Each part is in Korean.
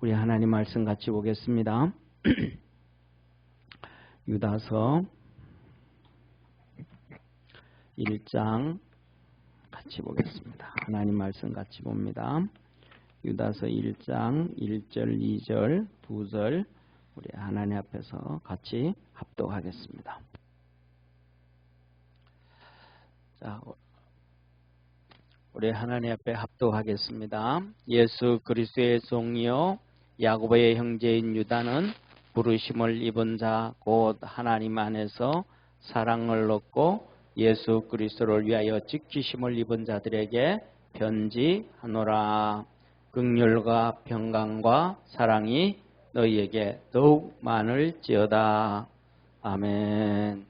우리 하나님 말씀 같이 보겠습니다. 유다서 1장 같이 보겠습니다. 하나님 말씀 같이 봅니다. 유다서 1장 1절, 2절, 2절 우리 하나님 앞에서 같이 합독하겠습니다. 자, 우리 하나님 앞에 합독하겠습니다. 예수 그리스도의 종이요 야고보의 형제인 유다는 부르심을 입은 자 곧 하나님 안에서 사랑을 얻고 예수 그리스도를 위하여 지키심을 입은 자들에게 편지하노라. 긍휼과 평강과 사랑이 너희에게 더욱 많을지어다. 아멘.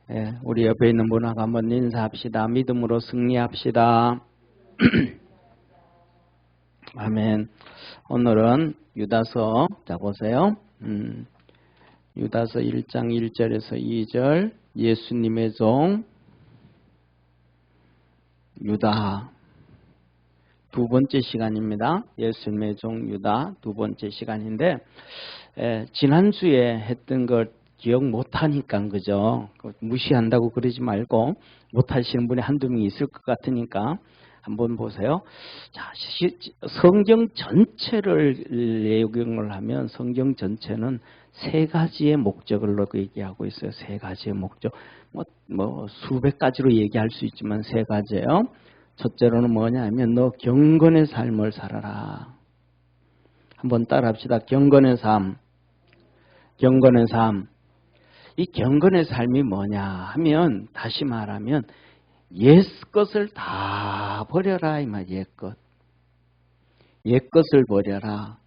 네, 우리 옆에 있는 분하고 한번 인사합시다. 믿음으로 승리합시다. 아멘. 오늘은 유다서, 자 보세요. 유다서 1장 1절에서 2절 예수님의 종 유다 두 번째 시간입니다. 예수님의 종 유다 두 번째 시간인데 지난주에 했던 걸 기억 못하니까 그죠? 무시한다고 그러지 말고 못하시는 분이 한두 명 있을 것 같으니까 한번 보세요. 자, 성경 전체를 내용을 하면 성경 전체는 세 가지의 목적을 놓고 얘기하고 있어요. 세 가지의 목적. 뭐 수백 가지로 얘기할 수 있지만 세 가지예요. 첫째로는 뭐냐 하면 너 경건의 삶을 살아라. 한번 따라합시다. 경건의 삶. 경건의 삶. 이 경건의 삶이 뭐냐 하면 다시 말하면 옛 것을 다 버려라 이 말. 옛 것. 옛 것을 버려라.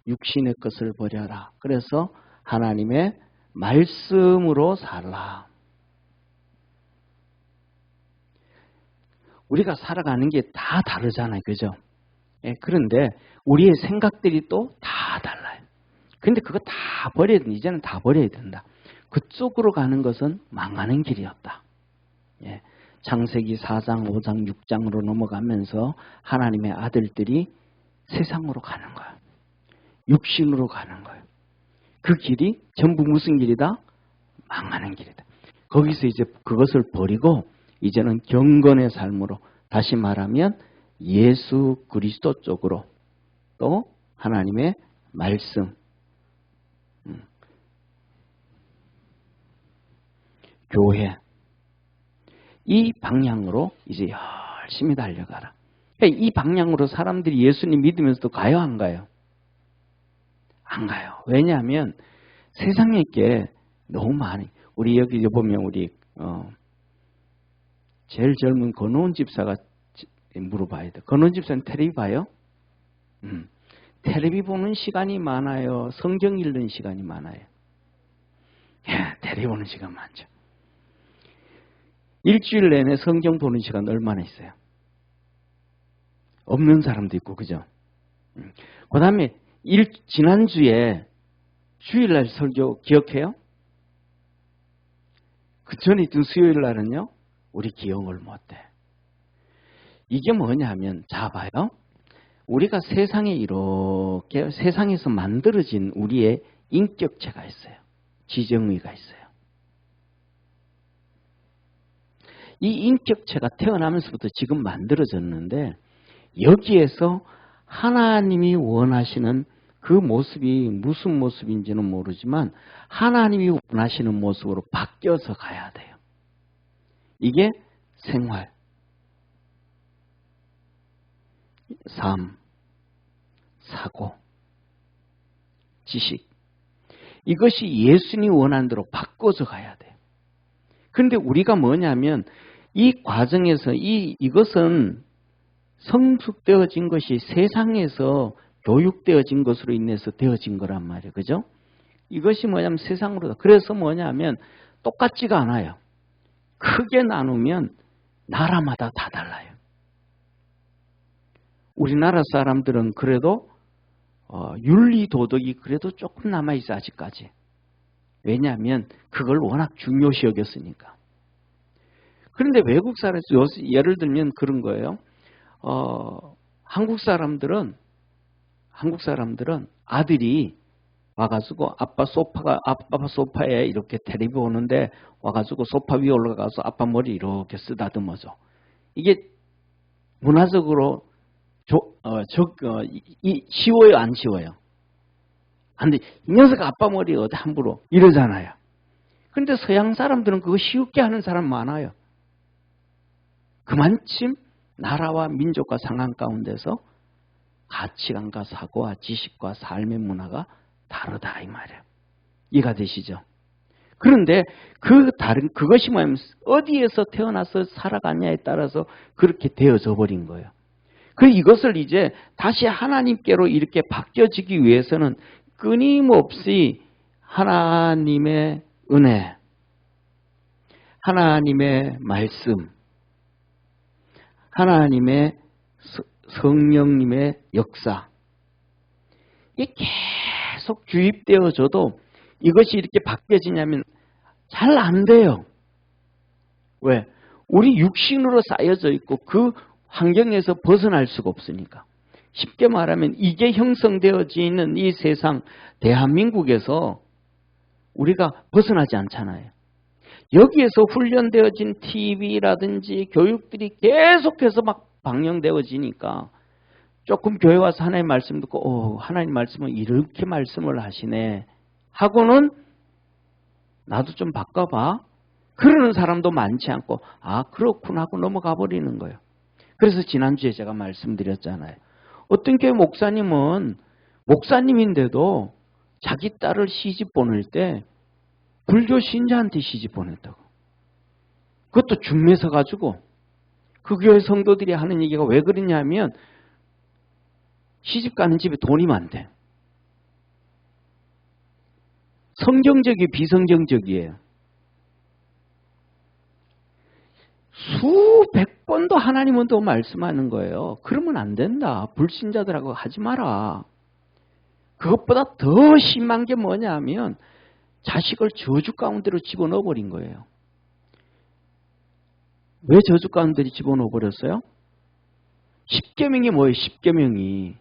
육신의 것을 버려라. 그래서 하나님의 말씀으로 살라. 우리가 살아가는 게 다 다르잖아요. 그죠? 예, 그런데 우리의 생각들이 또 다 달라요. 근데 그거 다 버려야 된다. 이제는 다 버려야 된다. 그쪽으로 가는 것은 망하는 길이었다. 예, 창세기 4장, 5장, 6장으로 넘어가면서 하나님의 아들들이 세상으로 가는 거예요. 육신으로 가는 거예요. 그 길이 전부 무슨 길이다? 망하는 길이다. 거기서 이제 그것을 버리고 이제는 경건의 삶으로 다시 말하면 예수 그리스도 쪽으로 또 하나님의 말씀 교회 이 방향으로 이제 열심히 달려가라. 이 방향으로 사람들이 예수님 믿으면서도 가요 안 가요? 안 가요. 왜냐하면 세상에 게 너무 많이 우리 여기 보면 우리 제일 젊은 건호원 집사가 물어봐야 돼. 건호원 집사는 텔레비 봐요? 텔레비 보는 시간이 많아요? 성경 읽는 시간이 많아요? 예, 텔레비 보는 시간 많죠. 일주일 내내 성경 보는 시간 얼마나 있어요? 없는 사람도 있고, 그죠? 그 다음에 지난주에 주일날 설교 기억해요? 그 전에 있던 수요일 날은요, 우리 기억을 못해. 이게 뭐냐 하면, 자 봐요. 우리가 세상에 이렇게, 세상에서 만들어진 우리의 인격체가 있어요. 지정의가 있어요. 이 인격체가 태어나면서부터 지금 만들어졌는데 여기에서 하나님이 원하시는 그 모습이 무슨 모습인지는 모르지만 하나님이 원하시는 모습으로 바뀌어서 가야 돼요. 이게 생활, 삶, 사고, 지식 이것이 예수님이 원하는 대로 바꿔서 가야 돼요. 그런데 우리가 뭐냐면 이 과정에서 이것은 성숙되어진 것이 세상에서 교육되어진 것으로 인해서 되어진 거란 말이에요. 그죠? 이것이 뭐냐면 세상으로. 그래서 뭐냐면 똑같지가 않아요. 크게 나누면 나라마다 다 달라요. 우리나라 사람들은 그래도 윤리 도덕이 그래도 조금 남아있어 아직까지. 왜냐하면 그걸 워낙 중요시 여겼으니까. 그런데 외국 사람에서 예를 들면 그런 거예요. 한국 사람들은 한국 사람들은 아들이 와가지고 아빠 소파에 이렇게 텔레비 보는데 와가지고 소파 위에 올라가서 아빠 머리 이렇게 쓰다듬어줘. 이게 문화적으로 쉬워요, 안 쉬워요? 안 돼. 이 녀석 아빠 머리 어디 함부로 이러잖아요. 그런데 서양 사람들은 그거 쉽게 하는 사람 많아요. 그만큼 나라와 민족과 상황 가운데서 가치관과 사고와 지식과 삶의 문화가 다르다 이 말이에요. 이해가 되시죠? 그런데 그것이 뭐냐면 어디에서 태어나서 살아갔냐에 따라서 그렇게 되어져 버린 거예요. 이것을 이제 다시 하나님께로 이렇게 바뀌어지기 위해서는 끊임없이 하나님의 은혜, 하나님의 말씀, 하나님의 성령님의 역사, 이게 계속 주입되어져도 이것이 이렇게 바뀌어지냐면 잘 안 돼요. 왜? 우리 육신으로 쌓여져 있고 그 환경에서 벗어날 수가 없으니까. 쉽게 말하면 이게 형성되어지는 이 세상 대한민국에서 우리가 벗어나지 않잖아요. 여기에서 훈련되어진 TV라든지 교육들이 계속해서 막 방영되어지니까 조금 교회 와서 하나님 말씀 듣고 하나님 말씀은 이렇게 말씀을 하시네 하고는 나도 좀 바꿔봐 그러는 사람도 많지 않고 그렇구나 하고 넘어가 버리는 거예요. 그래서 지난주에 제가 말씀드렸잖아요. 어떤 교회 목사님은 목사님인데도 자기 딸을 시집 보낼 때 불교 신자한테 시집 보냈다고. 그것도 중매서 가지고 그 교회 성도들이 하는 얘기가 왜 그러냐면 시집 가는 집에 돈이 많대. 성경적이 비성경적이에요. 수백 번도 하나님은 또 말씀하는 거예요. 그러면 안 된다. 불신자들하고 하지 마라. 그것보다 더 심한 게 뭐냐면 자식을 저주 가운데로 집어넣어 버린 거예요. 왜 저주 가운데로 집어넣어 버렸어요? 십계명이 뭐예요? 십계명이.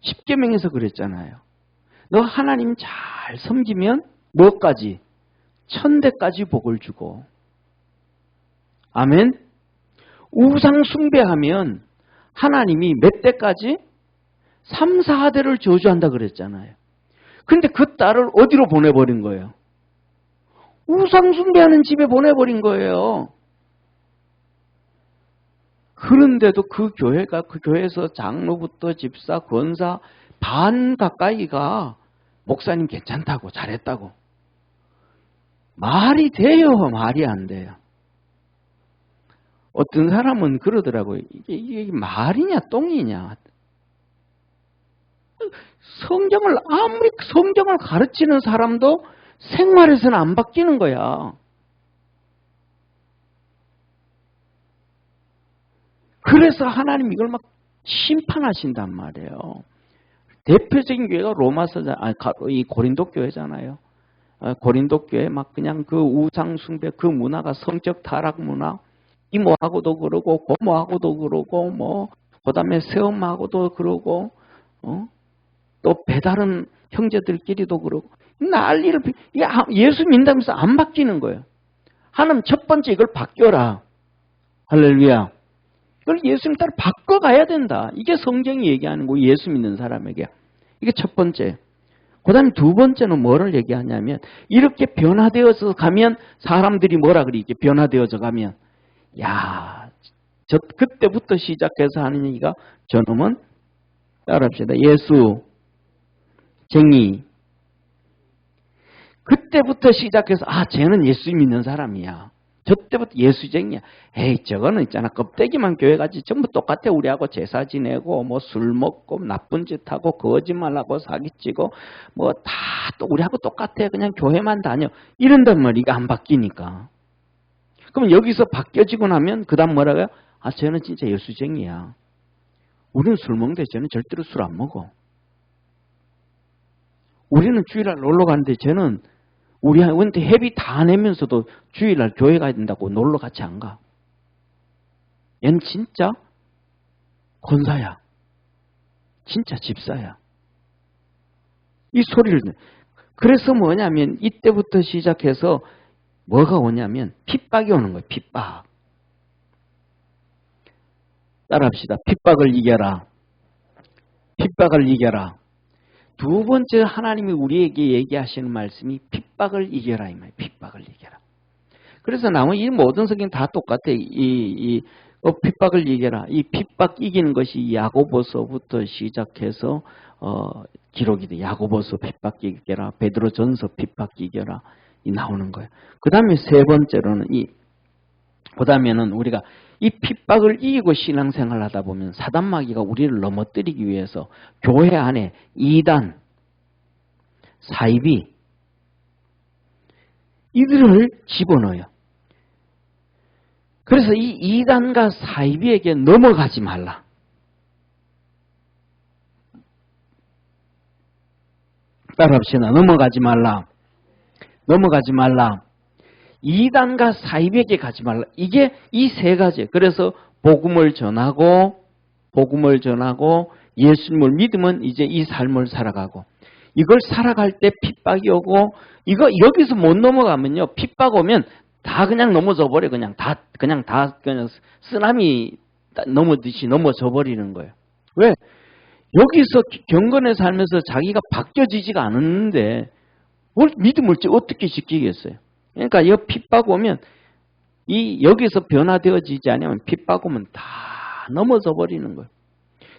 십계명에서 그랬잖아요. 너 하나님 잘 섬기면 뭐까지? 1000대까지 복을 주고. 아멘? 우상 숭배하면 하나님이 몇 대까지? 3, 4대를 저주한다 그랬잖아요. 근데 그 딸을 어디로 보내버린 거예요? 우상 숭배하는 집에 보내버린 거예요. 그런데도 그 교회에서 장로부터 집사, 권사 반 가까이가 목사님 괜찮다고 잘했다고. 말이 돼요? 말이 안 돼요? 어떤 사람은 그러더라고요. 이게 말이냐 똥이냐. 아무리 성경을 가르치는 사람도 생활에서는 안 바뀌는 거야. 그래서 하나님 이걸 막 심판하신단 말이에요. 대표적인 교회가 이 고린도 교회잖아요. 고린도 교회 막 그냥 그 우상 숭배 그 문화가 성적 타락 문화, 이모하고도 그러고 고모하고도 그러고 그다음에 새엄마하고도 그러고 또 배다른 형제들끼리도 그러고 난리를 예수 믿는다면서 안 바뀌는 거예요. 하나님 첫 번째 이걸 바뀌어라. 할렐루야. 이걸 예수님 따라 바꿔가야 된다. 이게 성경이 얘기하는 거 예수 믿는 사람에게. 이게 첫 번째. 그 다음에 두 번째는 뭐를 얘기하냐면 이렇게 변화되어서 가면 사람들이 뭐라 그래 이렇게 변화되어서 가면 그때부터 시작해서 하는 얘기가 저놈은 따라합시다. 예수 쟁이. 그때부터 시작해서 쟤는 예수 믿는 사람이야. 저때부터 예수쟁이야. 에이 저거는 있잖아. 껍데기만 교회 가지 전부 똑같아. 우리하고 제사 지내고 술 먹고 나쁜 짓 하고 거짓말하고 사기치고 다 또 우리하고 똑같아. 그냥 교회만 다녀. 이런단 말이야. 안 바뀌니까. 그럼 여기서 바뀌어지고 나면 그 다음 뭐라고요? 쟤는 진짜 예수쟁이야. 우리는 술 먹는데 쟤는 절대로 술 안 먹어. 우리는 주일날 놀러 가는데 쟤는 우리한테 회비 다 내면서도 주일날 교회 가야 된다고 놀러 같이 안 가. 얘는 진짜 권사야. 진짜 집사야. 이 소리를. 그래서 뭐냐면 이때부터 시작해서 뭐가 오냐면 핍박이 오는 거예요. 핍박. 따라합시다. 핍박을 이겨라. 핍박을 이겨라. 두 번째 하나님이 우리에게 얘기하시는 말씀이 핍박을 이겨라 이 말이에요. 핍박을 이겨라. 그래서 나머지 이 모든 성경 다 똑같아. 핍박을 이겨라. 이 핍박 이기는 것이 야고보서부터 시작해서 기록이 돼. 야고보서 핍박 이겨라. 베드로전서 핍박 이겨라. 이 나오는 거예요. 그 다음에 세 번째로는 그 다음에는 우리가 이 핍박을 이기고 신앙생활을 하다 보면 사단마귀가 우리를 넘어뜨리기 위해서 교회 안에 이단, 사이비 이들을 집어넣어요. 그래서 이 이단과 사이비에게 넘어가지 말라. 따라합시다. 넘어가지 말라. 넘어가지 말라. 이단과 사이비에게 가지 말라. 이게 이 세 가지. 그래서 복음을 전하고 예수님을 믿으면 이제 이 삶을 살아가고 이걸 살아갈 때 핍박이 오고 이거 여기서 못 넘어가면요. 핍박 오면 다 그냥 넘어져 버려. 그냥 쓰나미 넘어듯이 넘어져 버리는 거예요. 왜? 여기서 경건에 살면서 자기가 바뀌어지지가 않았는데 뭘 믿음을 어떻게 지키겠어요? 그러니까 이 핍박 오면 여기서 변화되어지지 않으면 핍박 오면 다 넘어져 버리는 거예요.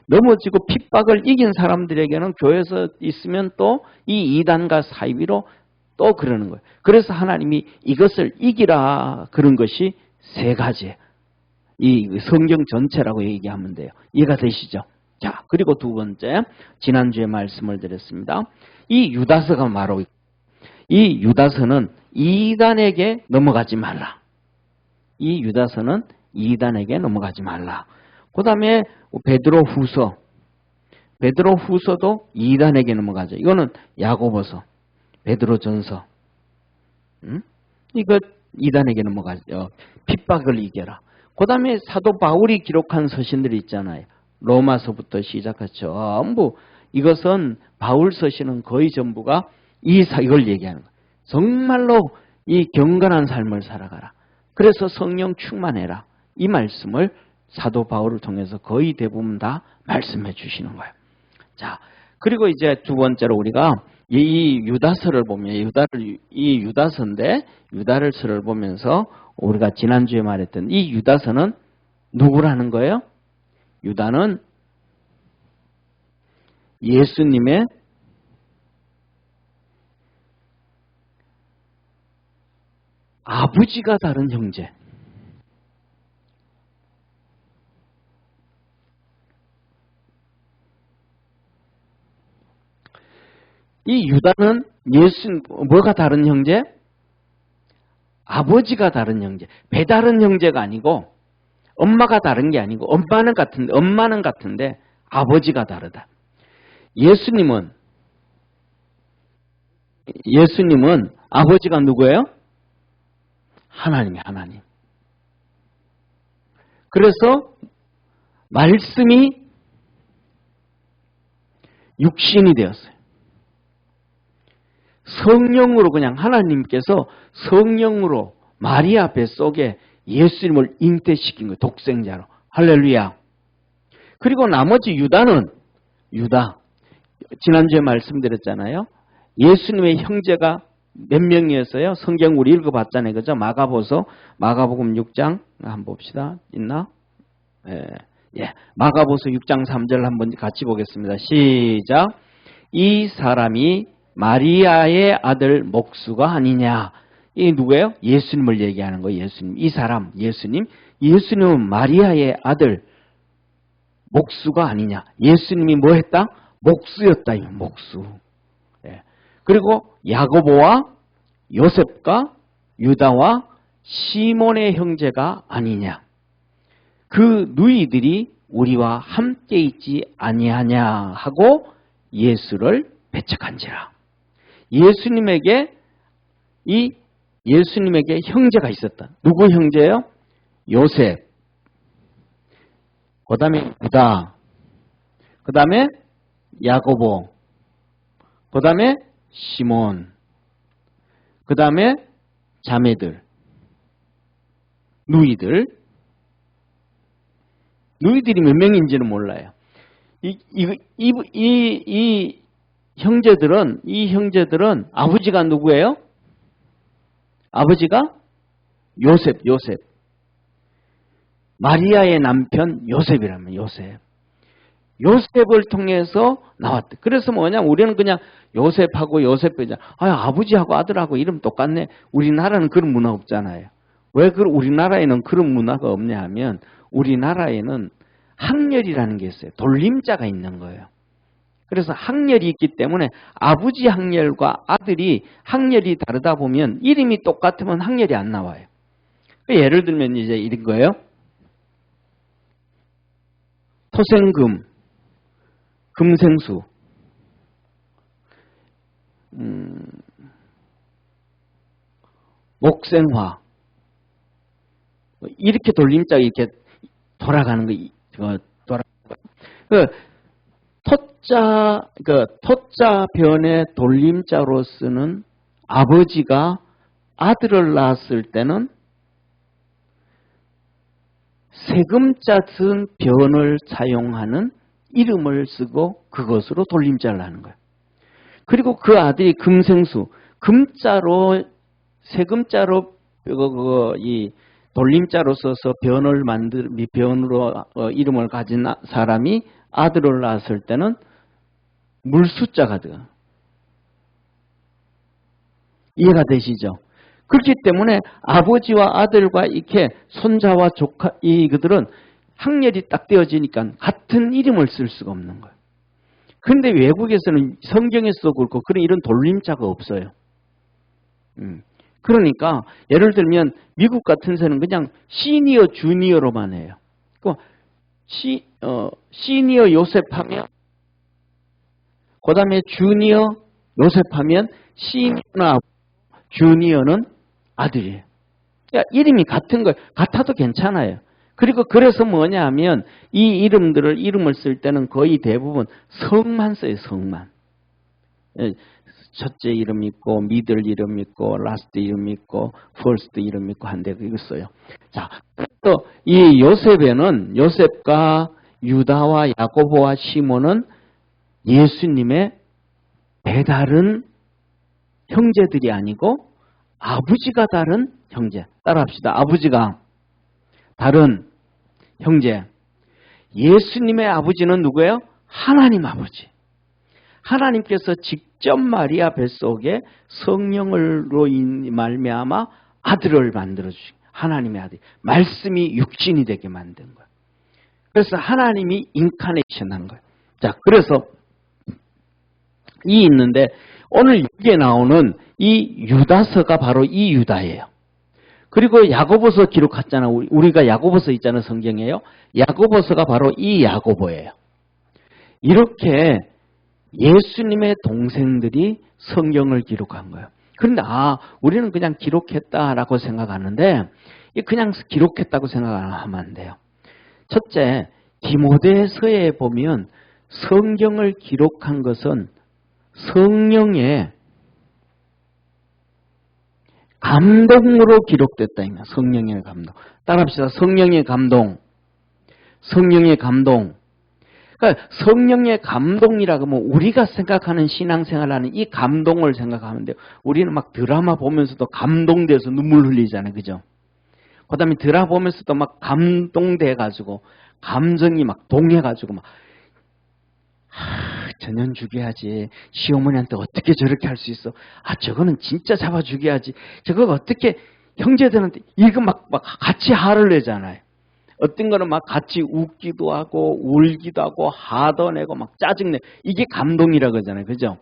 넘어지고 핍박을 이긴 사람들에게는 교회에서 있으면 또 이 이단과 사이비로 또 그러는 거예요. 그래서 하나님이 이것을 이기라 그런 것이 세 가지. 이 성경 전체라고 얘기하면 돼요. 이해가 되시죠? 자, 그리고 두 번째, 지난주에 말씀을 드렸습니다. 이 유다서가 바로 이 유다서는 이단에게 넘어가지 말라. 이 유다서는 이단에게 넘어가지 말라. 그 다음에 베드로후서도 이단에게 넘어가죠. 이거는 야고보서, 베드로전서. 이거 이단에게 넘어가죠. 핍박을 이겨라. 그 다음에 사도 바울이 기록한 서신들이 있잖아요. 로마서부터 시작해서 전부 이것은 바울 서신은 거의 전부가 이걸 얘기하는 거예요. 정말로 이 경건한 삶을 살아가라. 그래서 성령 충만해라. 이 말씀을 사도 바울을 통해서 거의 대부분 다 말씀해 주시는 거예요. 자, 그리고 이제 두 번째로 우리가 이 유다서를 보면 이 유다서인데 유다서를 보면서 우리가 지난주에 말했던 이 유다서는 누구라는 거예요? 유다는 예수님의 아버지가 다른 형제. 이 유다는 뭐가 다른 형제? 아버지가 다른 형제. 배 다른 형제가 아니고 엄마가 다른 게 아니고 엄마는 같은데 아버지가 다르다. 예수님은 아버지가 누구예요? 하나님. 그래서 말씀이 육신이 되었어요. 성령으로 그냥 하나님께서 성령으로 마리아 뱃속에 예수님을 잉태시킨 거예요. 독생자로. 할렐루야. 그리고 나머지 유다. 지난주에 말씀드렸잖아요. 예수님의 형제가 몇 명이었어요? 성경 우리 읽어봤잖아요. 그죠? 마가복음 6장 한번 봅시다. 있나? 예. 마가복음 6장 3절 한번 같이 보겠습니다. 시작. 이 사람이 마리아의 아들 목수가 아니냐. 이 누구예요? 예수님을 얘기하는 거예요. 예수님. 이 사람, 예수님은 마리아의 아들 목수가 아니냐. 예수님이 뭐 했다? 목수였다. 목수. 예. 그리고 야고보와 요셉과 유다와 시몬의 형제가 아니냐. 그 누이들이 우리와 함께 있지 아니하냐 하고 예수를 배척한지라. 예수님에게 형제가 있었다. 누구 형제예요? 요셉. 그 다음에 유다. 그 다음에 야고보, 그 다음에 시몬, 그 다음에 자매들, 누이들이 몇 명인지는 몰라요. 이 형제들은 아버지가 누구예요? 아버지가 요셉. 마리아의 남편 요셉이라면 요셉을 통해서 나왔대. 그래서 뭐냐, 우리는 그냥 요셉하고 아버지하고 아들하고 이름 똑같네. 우리나라는 그런 문화 없잖아요. 왜 우리나라에는 그런 문화가 없냐 하면, 우리나라에는 학렬이라는 게 있어요. 돌림자가 있는 거예요. 그래서 학렬이 있기 때문에 아버지 학렬과 아들이 학렬이 다르다 보면 이름이 똑같으면 학렬이 안 나와요. 예를 들면 이제 이런 거예요. 토생금, 금생수, 목생화, 이렇게 돌림자가 이렇게 돌아가는 거, 토자 변의 돌림자로 쓰는 아버지가 아들을 낳았을 때는 세금자 쓴 변을 사용하는 이름을 쓰고 그것으로 돌림자를 하는 거예요. 그리고 그 아들이 금생수, 세금자로 이 돌림자로 써서 변으로 이름을 가진 사람이 아들을 낳았을 때는 물수자가 돼요. 이해가 되시죠? 그렇기 때문에 아버지와 아들과 이렇게 손자와 조카, 그들은 학렬이 딱 떼어지니까 같은 이름을 쓸 수가 없는 거예요. 그런데 외국에서는 성경에서도 그렇고 그런 이런 돌림자가 없어요. 그러니까 예를 들면 미국 같은 데는 그냥 시니어, 주니어로만 해요. 시니어 요셉하면, 그 다음에 주니어 요셉하면 시니어나 주니어는 아들이에요. 그러니까 이름이 같은 거예요. 같아도 괜찮아요. 그리고 그래서 뭐냐 하면 이 이름을 쓸 때는 거의 대부분 성만 써요. 성만. 첫째 이름 있고, 미들 이름 있고, 라스트 이름 있고, 퍼스트 이름 있고 한데 그거 써요. 자, 또 이 요셉과 유다와 야고보와 시몬은 예수님의 배다른 형제들이 아니고 아버지가 다른 형제. 따라합시다. 아버지가 다른 형제. 예수님의 아버지는 누구예요? 하나님 아버지. 하나님께서 직접 마리아 뱃속에 성령으로 말미암아 아들을 만들어주신 하나님의 아들. 말씀이 육신이 되게 만든 거예요. 그래서 하나님이 인카네이션한 거예요. 자, 그래서 있는데 오늘 여기에 나오는 이 유다서가 바로 이 유다예요. 그리고 야고보서 기록했잖아. 우리가 야고보서 있잖아요. 성경에요. 야고보서가 바로 이 야고보예요. 이렇게 예수님의 동생들이 성경을 기록한 거예요. 그런데 우리는 그냥 기록했다라고 생각하는데 그냥 기록했다고 생각하면 안 돼요. 첫째, 디모데서에 보면 성경을 기록한 것은 성령의 감동으로 기록됐다. 성령의 감동. 따라합시다. 성령의 감동. 성령의 감동. 그러니까 성령의 감동이라고 하면 우리가 생각하는 신앙생활하는 이 감동을 생각하면 돼요. 우리는 막 드라마 보면서도 감동돼서 눈물 흘리잖아요. 그죠? 그 다음에 드라마 보면서도 막 감동돼가지고 감정이 막 동해가지고 막 전혀 죽여야지. 시어머니한테 어떻게 저렇게 할 수 있어? 저거는 진짜 잡아 죽여야지. 저거 어떻게 형제들한테 이거 막 같이 화를 내잖아요. 어떤 거는 막 같이 웃기도 하고 울기도 하고 화도 내고 막 짜증내. 이게 감동이라고 하잖아요. 그죠?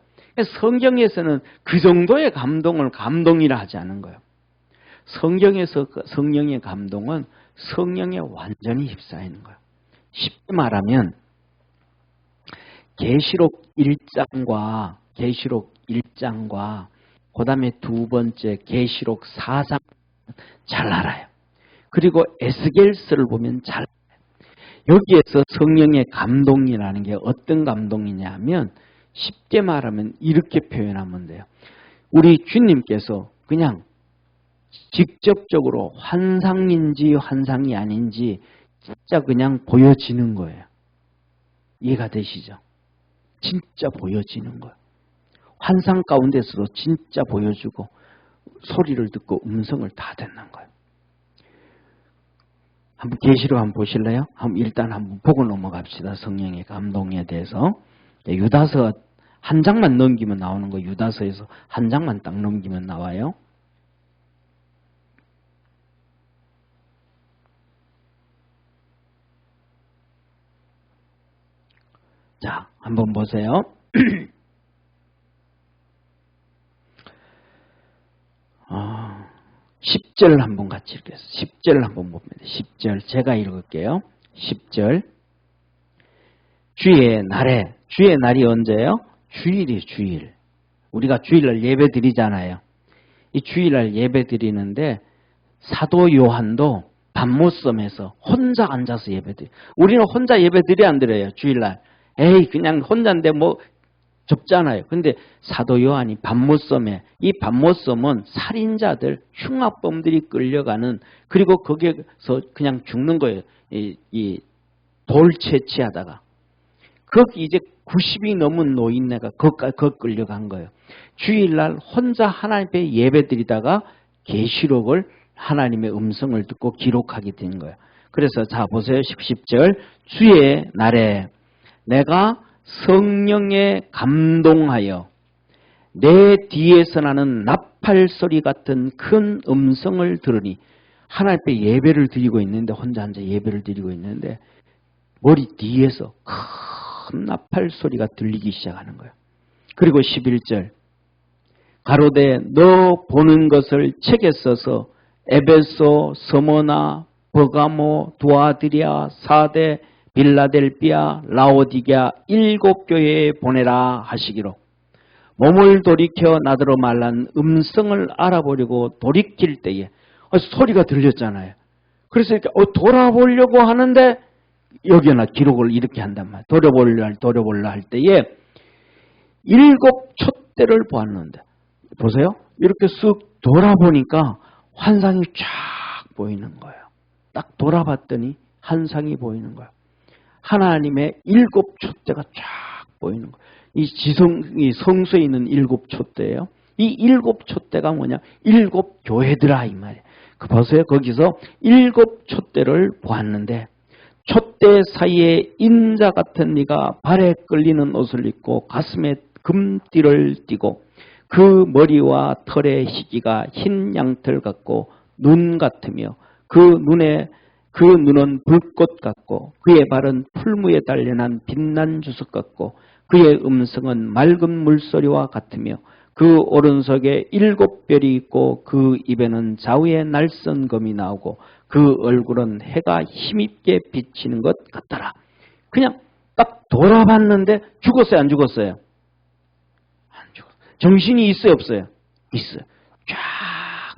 성경에서는 그 정도의 감동을 감동이라 하지 않은 거예요. 성경에서 성령의 감동은 성령에 완전히 휩싸이는 거예요. 쉽게 말하면 계시록 1장과 그 다음에 두 번째 계시록 4장 잘 알아요. 그리고 에스겔서를 보면 잘 알아요. 여기에서 성령의 감동이라는 게 어떤 감동이냐 하면 쉽게 말하면 이렇게 표현하면 돼요. 우리 주님께서 그냥 직접적으로 환상인지 환상이 아닌지 진짜 그냥 보여지는 거예요. 이해가 되시죠? 진짜 보여지는 거예요. 환상 가운데서도 진짜 보여주고 소리를 듣고 음성을 다 듣는 거예요. 한번 계시록 한번 보실래요? 일단 한번 보고 넘어갑시다. 성령의 감동에 대해서. 유다서 한 장만 넘기면 나오는 거. 유다서에서 한 장만 딱 넘기면 나와요. 자, 한번 보세요. 10절 한번 같이 읽겠습니다. 10절 한번 봅니다. 10절 제가 읽을게요. 10절 주의 날에, 주의 날이 언제예요? 주일이 주일. 우리가 주일날 예배 드리잖아요. 이 주일날 예배 드리는데 사도 요한도 밤모섬에서 혼자 앉아서 예배 드려요. 우리는 혼자 예배 드려야 안 드려요. 주일날. 에이 그냥 혼자인데 뭐 좁잖아요. 근데 사도 요한이 밤모섬에, 이 밤모섬은 살인자들, 흉악범들이 끌려가는, 그리고 거기에서 그냥 죽는 거예요. 이 돌 채취하다가. 거기 이제 90이 넘은 노인네가 거기 끌려간 거예요. 주일날 혼자 하나님 앞에 예배 드리다가 계시록을 하나님의 음성을 듣고 기록하게 된 거예요. 그래서 자 보세요. 10절 주의 날에 내가 성령에 감동하여 내 뒤에서 나는 나팔 소리 같은 큰 음성을 들으니, 하나님 앞에 예배를 드리고 있는데, 혼자 앉아 예배를 드리고 있는데 머리 뒤에서 큰 나팔 소리가 들리기 시작하는 거예요. 그리고 11절 가로되 너 보는 것을 책에 써서 에베소, 서머나, 버가모, 두아드리아, 사데, 빌라델비아, 라오디게아 7교회에 보내라 하시기로, 몸을 돌이켜 나더러 말란 음성을 알아보려고 돌이킬 때에 소리가 들렸잖아요. 그래서 이렇게 돌아보려고 하는데 여기나 기록을 이렇게 한단 말이에요. 돌아보려 할 때에 7 촛대를 보았는데, 보세요. 이렇게 쓱 돌아보니까 환상이 쫙 보이는 거예요. 딱 돌아봤더니 환상이 보이는 거예요. 하나님의 7 촛대가 쫙 보이는 거예요. 이 성소에 있는 7 촛대예요. 이 7 촛대가 뭐냐? 7 교회들아 이 말이에요. 보세요. 거기서 7 촛대를 보았는데, 촛대 사이에 인자 같은 이가 발에 끌리는 옷을 입고 가슴에 금띠를 띠고 그 머리와 털의 희기가 흰 양털 같고 눈 같으며 그 눈은 불꽃 같고 그의 발은 풀무에 단련한 빛난 주석 같고 그의 음성은 맑은 물소리와 같으며 그 오른손에 7 별이 있고 그 입에는 좌우에 날선 검이 나오고 그 얼굴은 해가 힘있게 비치는 것 같더라. 그냥 딱 돌아봤는데 죽었어요? 안 죽었어요? 안 죽었어요. 정신이 있어요? 없어요? 있어요. 쫙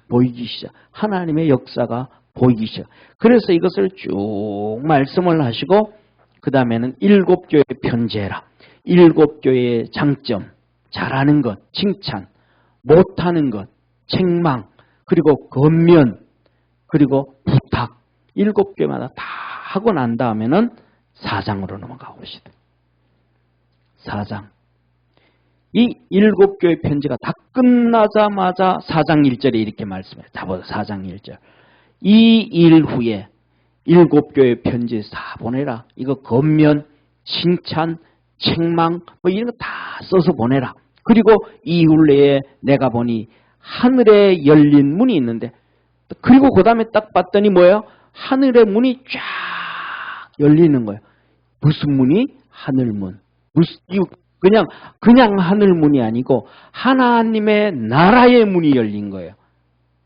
보이기 시작. 하나님의 역사가 보이기 시작. 그래서 이것을 쭉 말씀을 하시고 그 다음에는 7 교회 편지해라. 7 교회의 장점, 잘하는 것, 칭찬, 못하는 것, 책망, 그리고 권면, 그리고 부탁, 7 교회마다 다 하고 난 다음에는 4장으로 넘어가 봅시다. 4장. 이 7 교회 편지가 다 끝나자마자 4장 1절에 이렇게 말씀해요. 자, 보세요. 4장 1절. 이 일 후에 7 교회 편지 다 보내라. 이거 권면, 칭찬, 책망 뭐 이런 거 다 써서 보내라. 그리고 이후에 내가 보니 하늘에 열린 문이 있는데, 그리고 그 다음에 딱 봤더니 뭐예요? 하늘의 문이 쫙 열리는 거예요. 무슨 문이? 하늘문. 그냥 하늘문이 아니고 하나님의 나라의 문이 열린 거예요.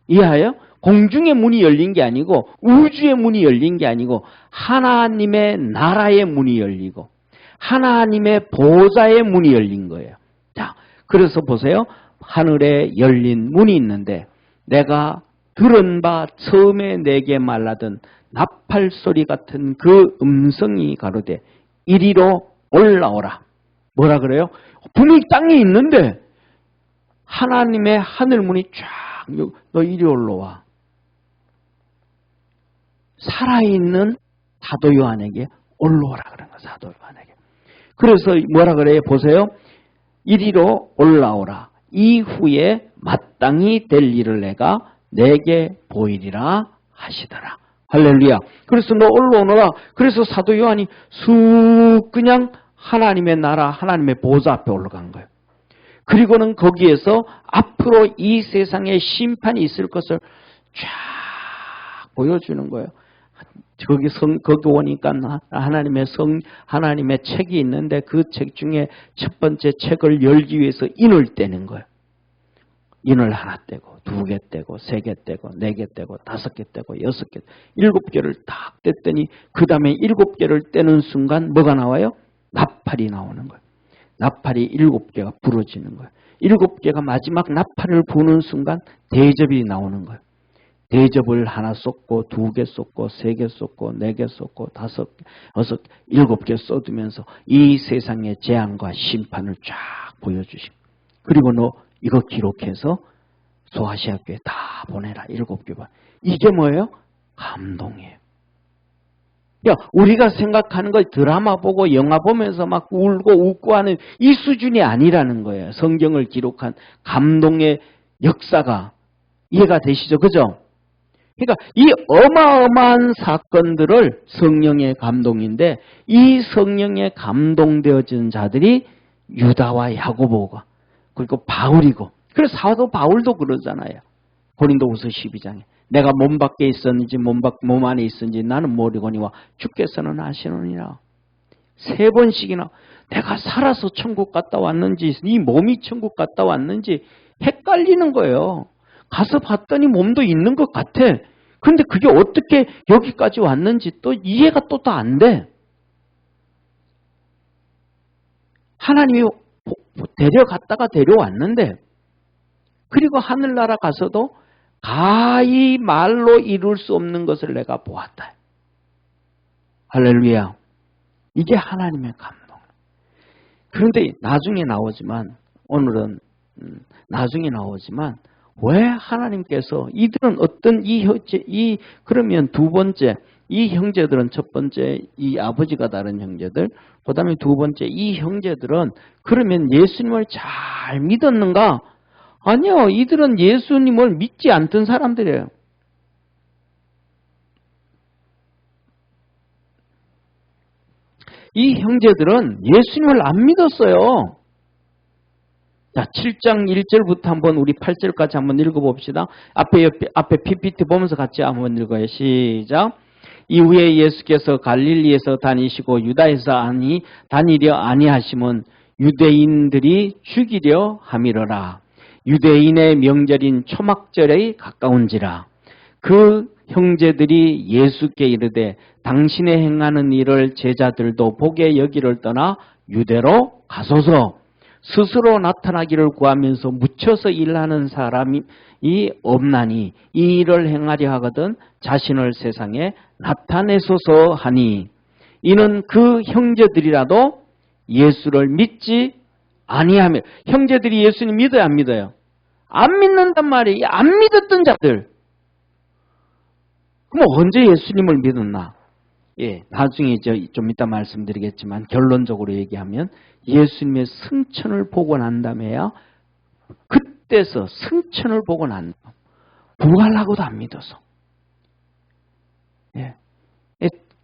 이해해요? 공중의 문이 열린 게 아니고 우주의 문이 열린 게 아니고 하나님의 나라의 문이 열리고 하나님의 보좌의 문이 열린 거예요. 자, 그래서 보세요. 하늘에 열린 문이 있는데 내가 들은 바 처음에 내게 말하던 나팔 소리 같은 그 음성이 가로되 이리로 올라오라. 뭐라 그래요? 분명히 땅에 있는데 하나님의 하늘문이 쫙, 너 이리 올라와. 살아있는 사도 요한에게 올라오라 그런 거야, 사도 요한에게. 그래서 뭐라 그래요? 보세요. 이리로 올라오라. 이후에 마땅히 될 일을 내게 보이리라 하시더라. 할렐루야. 그래서 너 올라오너라. 그래서 사도 요한이 쑥 그냥 하나님의 나라, 하나님의 보좌 앞에 올라간 거예요. 그리고는 거기에서 앞으로 이 세상에 심판이 있을 것을 쫙 보여주는 거예요. 거기 오니까 하나님의 책이 있는데 그 책 중에 첫 번째 책을 열기 위해서 인을 떼는 거예요. 인을 하나 떼고, 2개 떼고, 3개 떼고, 4개 떼고, 5개 떼고, 6개, 7개를 딱 뗐더니 그 다음에 7개를 떼는 순간 뭐가 나와요? 나팔이 나오는 거예요. 나팔이 7개가 부러지는 거예요. 7개가 마지막 나팔을 부는 순간 대접이 나오는 거예요. 대접을 하나 쏟고 2개 쏟고 3개 쏟고 4개 쏟고 5개, 6개, 7개 쏟으면서 이 세상의 재앙과 심판을 쫙 보여주시고 그리고 너 이거 기록해서 소아시아 교회 다 보내라. 7교회. 이게 뭐예요? 감동이에요. 야, 우리가 생각하는 거 드라마 보고 영화 보면서 막 울고 웃고 하는 이 수준이 아니라는 거예요. 성경을 기록한 감동의 역사가 이해가 되시죠? 그죠? 그러니까 이 어마어마한 사건들을 성령의 감동인데 이 성령에 감동되어진 자들이 유다와 야고보가 그리고 바울이고 그래서 사도 바울도 그러잖아요. 고린도후서 12장에 내가 몸 밖에 있었는지 몸 안에 있었는지 나는 모르거니와 주께서는 아시느니라. 3번씩이나 내가 살아서 천국 갔다 왔는지 이 몸이 천국 갔다 왔는지 헷갈리는 거예요. 가서 봤더니 몸도 있는 것 같아. 그런데 그게 어떻게 여기까지 왔는지 또 이해가 또 안 돼. 하나님이 데려갔다가 데려왔는데 그리고 하늘나라 가서도 가히 말로 이룰 수 없는 것을 내가 보았다. 할렐루야. 이게 하나님의 감동. 그런데 나중에 나오지만 오늘은 나중에 나오지만 왜 하나님께서 이들은 어떤 그러면 2번째 이 형제들은 첫 번째 이 아버지가 다른 형제들 그 다음에 2번째 이 형제들은 그러면 예수님을 잘 믿었는가? 아니요. 이들은 예수님을 믿지 않던 사람들이에요. 이 형제들은 예수님을 안 믿었어요. 자, 7장 1절부터 한번 우리 8절까지 한번 읽어봅시다. 앞에 PPT 보면서 같이 한번 읽어요. 시작. 이후에 예수께서 갈릴리에서 다니시고 유다에서 다니려 아니하심은 유대인들이 죽이려 함이러라. 유대인의 명절인 초막절에 가까운지라. 그 형제들이 예수께 이르되 당신의 행하는 일을 제자들도 보게 여기를 떠나 유대로 가소서. 스스로 나타나기를 구하면서 묻혀서 일하는 사람이 없나니 이 일을 행하려 하거든 자신을 세상에 나타내소서 하니 이는 그 형제들이라도 예수를 믿지 아니하며 형제들이 예수님 믿어요 안 믿어요? 안 믿는단 말이에요. 안 믿었던 자들. 그럼 언제 예수님을 믿었나? 예, 나중에 좀 이따 말씀드리겠지만 결론적으로 얘기하면 예수님의 승천을 보고 난 다음에야 그때서 승천을 보고 난 부활하고도 안 믿어서. 예.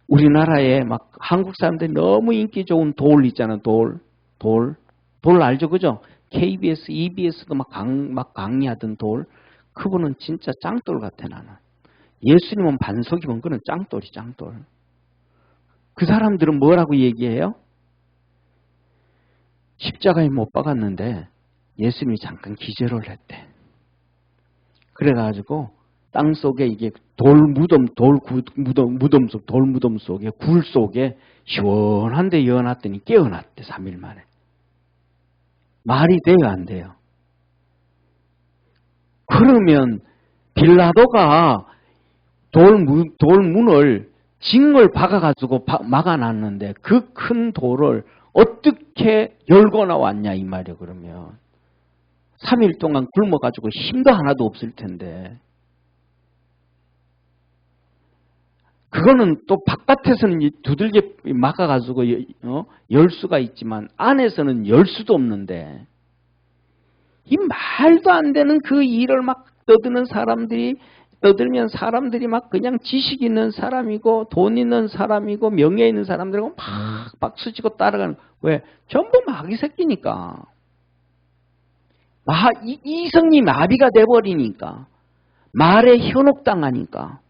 우리나라에 막 한국 사람들이 너무 인기 좋은 돌 있잖아. 돌 알죠? 그죠? KBS, EBS도 막 강의하던 돌. 그분은 진짜 짱돌 같아 나는. 예수님은 반석이면 그는 짱돌이 짱돌. 그 사람들은 뭐라고 얘기해요? 십자가에 못 박았는데 예수님이 잠깐 기절을 했대. 그래가지고 땅 속에 이게 돌무덤 속에 굴 속에 시원한데 여놨더니 깨어났대. 3일 만에. 말이 돼요 안 돼요? 그러면 빌라도가 돌문을 징을 박아가지고 막아놨는데 그 큰 돌을 어떻게 열고 나왔냐 이 말이에요. 그러면 3일 동안 굶어가지고 힘도 하나도 없을 텐데 그거는 또 바깥에서는 두들겨 막아가지고 열 수가 있지만 안에서는 열 수도 없는데 이 말도 안 되는 그 일을 막 떠들면 사람들이 막 그냥 지식 있는 사람이고 돈 있는 사람이고 명예 있는 사람들하고 막 박수치고 따라가는 왜? 전부 마귀 새끼니까. 이성이 마비가 돼버리니까. 말에 현혹당하니까.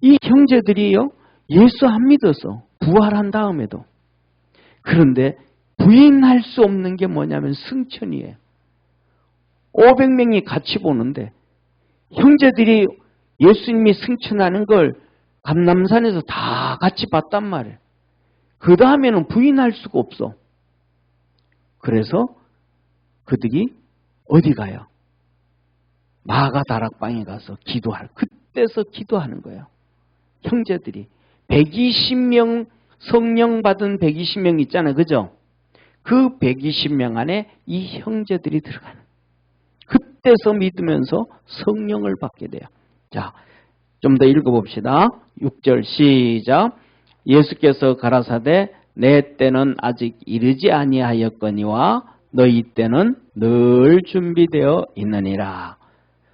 이 형제들이요, 예수 안 믿어서 부활한 다음에도. 그런데 부인할 수 없는 게 뭐냐면 승천이에요. 500명이 같이 보는데 형제들이 예수님이 승천하는 걸 감람산에서 다 같이 봤단 말이에요. 그 다음에는 부인할 수가 없어. 그래서 그들이 어디 가요? 마가 다락방에 가서 그때서 기도하는 거예요. 형제들이 120명 성령 받은 120명 있잖아요. 그죠? 그 120명 안에 이 형제들이 들어가는. 그때서 믿으면서 성령을 받게 돼요. 자, 좀 더 읽어봅시다. 6절 시작. 예수께서 가라사대 내 때는 아직 이르지 아니하였거니와 너희 때는 늘 준비되어 있느니라.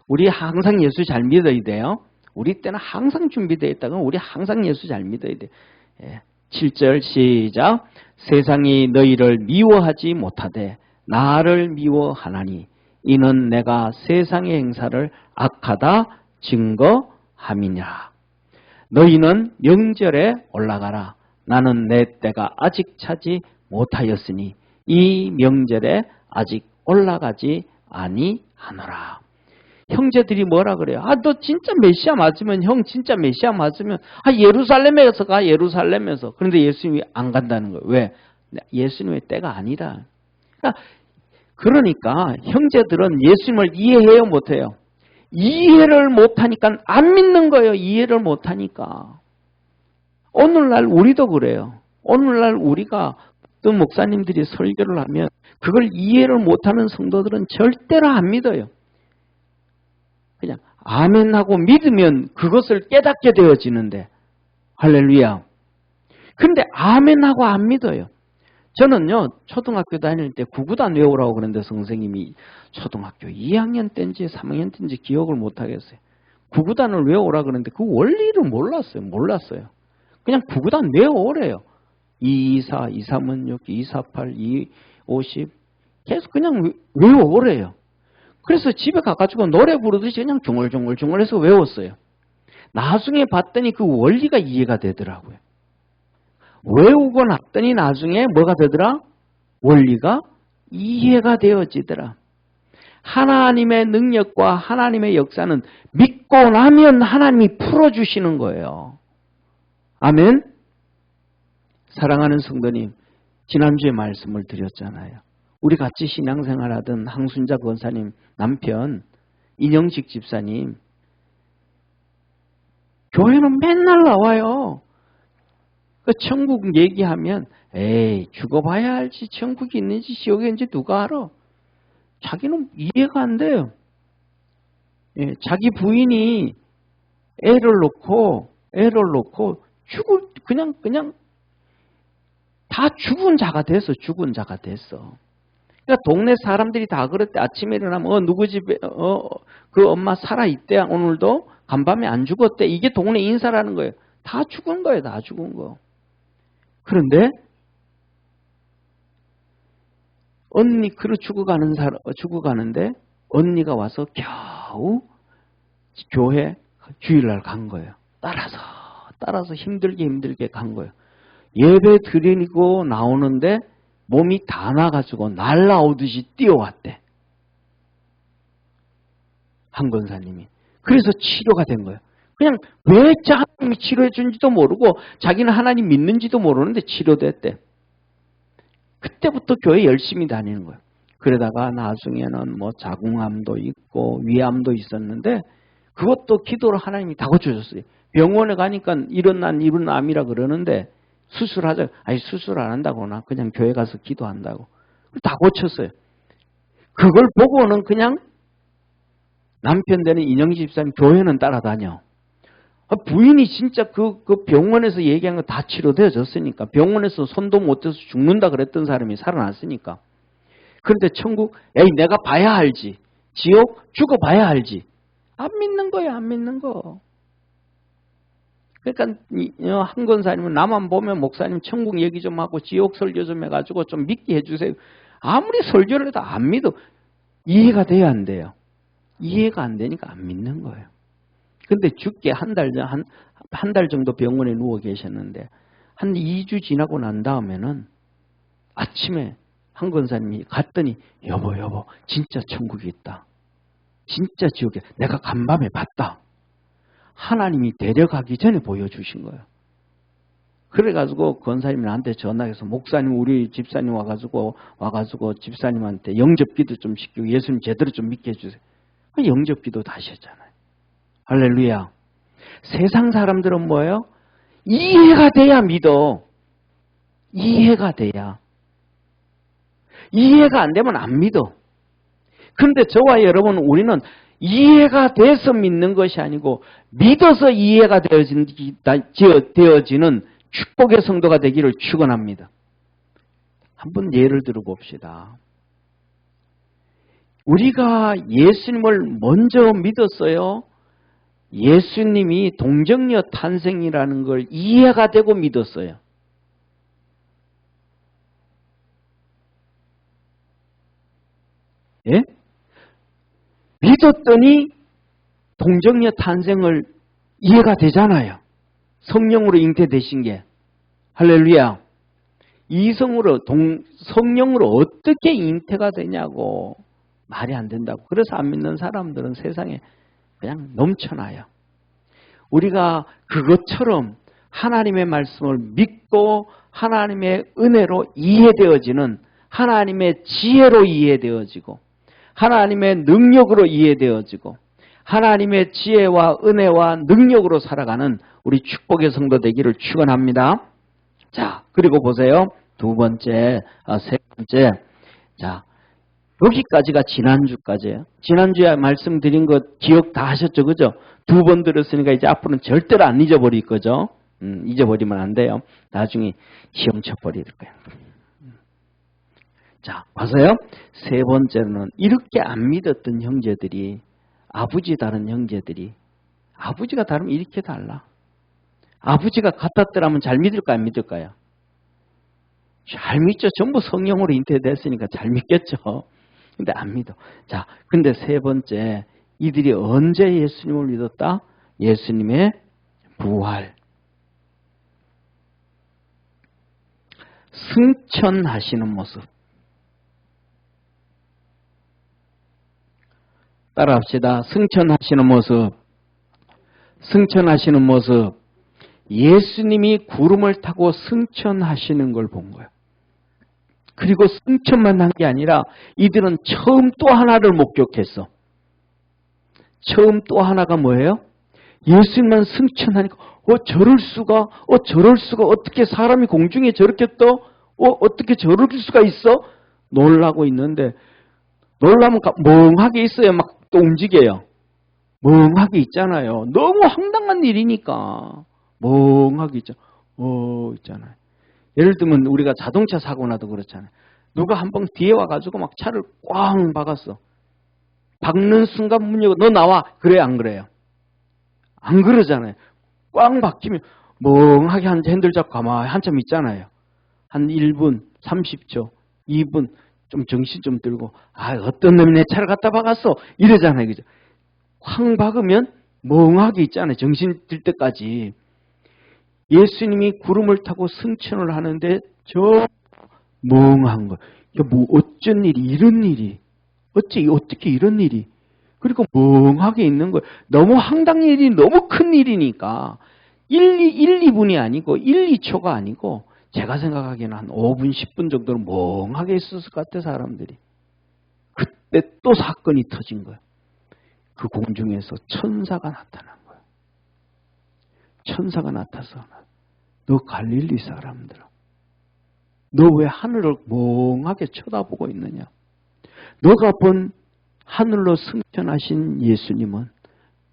우리 항상 예수 잘 믿어야 돼요. 우리 때는 항상 준비되어 있다고 우리 항상 예수 잘 믿어야 돼요. 7절 시작. 세상이 너희를 미워하지 못하되 나를 미워하나니 이는 내가 세상의 행사를 악하다 증거함이냐. 너희는 명절에 올라가라. 나는 내 때가 아직 차지 못하였으니 이 명절에 아직 올라가지 아니하노라. 형제들이 뭐라 그래요? 너 진짜 메시아 맞으면 형 진짜 메시아 맞으면 예루살렘에서 가 예루살렘에서. 그런데 예수님이 안 간다는 거예요. 왜? 예수님의 때가 아니라. 그러니까 형제들은 예수님을 이해해요 못해요? 이해를 못하니까 안 믿는 거예요. 이해를 못하니까. 오늘날 우리도 그래요. 오늘날 우리가 어떤 목사님들이 설교를 하면 그걸 이해를 못하는 성도들은 절대로 안 믿어요. 그냥 아멘하고 믿으면 그것을 깨닫게 되어지는데 할렐루야. 근데 아멘하고 안 믿어요. 저는요 초등학교 다닐 때 구구단 외우라고 그랬는데 선생님이 초등학교 2학년 때인지 3학년 때인지 기억을 못하겠어요. 구구단을 외우라 그랬는데 그 원리를 몰랐어요. 그냥 구구단 외워오래요. 224, 236, 248, 250 계속 그냥 외워오래요. 그래서 집에 가가지고 노래 부르듯이 그냥 중얼중얼해서 외웠어요. 나중에 봤더니 그 원리가 이해가 되더라고요. 외우고 났더니 나중에 뭐가 되더라? 원리가 이해가 되어지더라. 하나님의 능력과 하나님의 역사는 믿고 나면 하나님이 풀어주시는 거예요. 아멘. 사랑하는 성도님, 지난주에 말씀을 드렸잖아요. 우리 같이 신앙생활하던 항순자 권사님 남편 인영식 집사님 교회는 맨날 나와요. 그 천국 얘기하면 에이 죽어봐야 알지 천국이 있는지 지옥이 있는지 누가 알아. 자기는 이해가 안 돼요. 자기 부인이 애를 놓고 그냥 다 죽은 자가 됐어. 그러니까 동네 사람들이 다 그랬대. 아침에 일어나면 누구 집에 그 엄마 살아있대. 오늘도 간밤에 안 죽었대. 이게 동네 인사라는 거예요. 다 죽은 거예요. 다 죽은 거. 그런데 언니 죽어가는데 언니가 와서 겨우 교회 주일날 간 거예요. 따라서 힘들게 간 거예요. 예배 드리고 나오는데 몸이 다 나가지고 날아오듯이 뛰어왔대. 한 권사님이. 그래서 치료가 된 거예요. 그냥 왜 하나님이 치료해 준지도 모르고 자기는 하나님 믿는지도 모르는데 치료됐대. 그때부터 교회 열심히 다니는 거예요. 그러다가 나중에는 뭐 자궁암도 있고 위암도 있었는데 그것도 기도로 하나님이 다 고쳐줬어요. 병원에 가니까 이런 암이라 그러는데 수술하자. 아니 수술 안 한다거나 그냥 교회 가서 기도한다고. 다 고쳤어요. 그걸 보고는 그냥 남편 되는 인영지 집사님 교회는 따라다녀. 부인이 진짜 그 병원에서 얘기한 거 다 치료되어졌으니까. 병원에서 손도 못 대서 죽는다 그랬던 사람이 살아났으니까. 그런데 천국, 에이 내가 봐야 알지. 지옥 죽어봐야 알지. 안 믿는 거야, 안 믿는 거. 그러니까 한 권사님은 나만 보면 목사님 천국 얘기 좀 하고 지옥 설교 좀 해가지고 좀 믿게 해주세요. 아무리 설교를 해도 안 믿어. 이해가 돼야 안 돼요. 이해가 안 되니까 안 믿는 거예요. 근데 죽게 한 달 정도 병원에 누워 계셨는데 한 2주 지나고 난 다음에는 아침에 한 권사님이 갔더니 여보 진짜 천국이 있다. 진짜 지옥에 내가 간밤에 봤다. 하나님이 데려가기 전에 보여주신 거예요. 그래가지고 권사님이 나한테 전화해서 목사님 우리 집사님 와가지고 집사님한테 영접기도 좀 시키고 예수님 제대로 좀 믿게 해주세요. 영접기도 다시 했잖아요. 할렐루야. 세상 사람들은 뭐예요? 이해가 돼야 믿어. 이해가 돼야. 이해가 안 되면 안 믿어. 그런데 저와 여러분 우리는 이해가 돼서 믿는 것이 아니고 믿어서 이해가 되어지는 축복의 성도가 되기를 축원합니다. 한번 예를 들어 봅시다. 우리가 예수님을 먼저 믿었어요. 예수님이 동정녀 탄생이라는 걸 이해가 되고 믿었어요. 예? 믿었더니 동정녀 탄생을 이해가 되잖아요. 성령으로 잉태되신 게. 할렐루야. 성령으로 어떻게 잉태가 되냐고. 말이 안 된다고. 그래서 안 믿는 사람들은 세상에 그냥 넘쳐나요. 우리가 그것처럼 하나님의 말씀을 믿고 하나님의 은혜로 이해되어지는 하나님의 지혜로 이해되어지고 하나님의 능력으로 이해되어지고 하나님의 지혜와 은혜와 능력으로 살아가는 우리 축복의 성도 되기를 축원합니다. 자, 그리고 보세요. 세 번째. 자, 여기까지가 지난주까지예요. 지난주에 말씀드린 것 기억 다 하셨죠? 그죠? 2번 들었으니까 이제 앞으로는 절대로 안 잊어버릴 거죠? 잊어버리면 안 돼요. 나중에 시험 쳐버릴 거예요. 자, 봐서요. 세 번째로는 이렇게 안 믿었던 형제들이 아버지 다른 형제들이 아버지가 다르면 이렇게 달라. 아버지가 같았더라면 잘 믿을까요? 안 믿을까요? 잘 믿죠. 전부 성령으로 잉태됐으니까 잘 믿겠죠. 근데 안 믿어. 자, 근데 세 번째, 이들이 언제 예수님을 믿었다? 예수님의 부활. 승천하시는 모습. 따라합시다. 승천하시는 모습. 승천하시는 모습. 예수님이 구름을 타고 승천하시는 걸 본 거예요. 그리고 승천만 한 게 아니라 이들은 처음 또 하나를 목격했어. 처음 또 하나가 뭐예요? 예수님만 승천하니까 저럴 수가 어떻게 사람이 공중에 저렇게 떠? 어떻게 저럴 수가 있어? 놀라고 있는데 놀라면 멍하게 있어요. 막 또 움직여요. 멍하게 있잖아요. 너무 황당한 일이니까 멍하게 있잖아요. 예를 들면 우리가 자동차 사고 나도 그렇잖아요. 누가 한 번 뒤에 와가지고 막 차를 꽝 박았어. 박는 순간 문 열고 너 나와. 그래 안 그래요? 안 그러잖아요. 꽝 박히면 멍하게 핸들 잡고 가만히 한참 있잖아요. 한 1분, 30초, 2분 좀 정신 좀 들고 어떤 놈이 내 차를 갖다 박았어. 이러잖아요. 그죠? 쾅 박으면 멍하게 있잖아요. 정신 들 때까지. 예수님이 구름을 타고 승천을 하는데 저 멍한 거. 어쩐 일이 이런 일이. 어떻게 이런 일이. 그리고 멍하게 있는 거예요. 너무 황당한 일이 너무 큰 일이니까 1, 2분이 아니고 1, 2초가 아니고 제가 생각하기에는 한 5분, 10분 정도는 멍하게 있었을 것 같아요. 사람들이. 그때 또 사건이 터진 거예요. 그 공중에서 천사가 나타난 거예요. 천사가 나타나서 너 갈릴리 사람들아, 너 왜 하늘을 멍하게 쳐다보고 있느냐? 너가 본 하늘로 승천하신 예수님은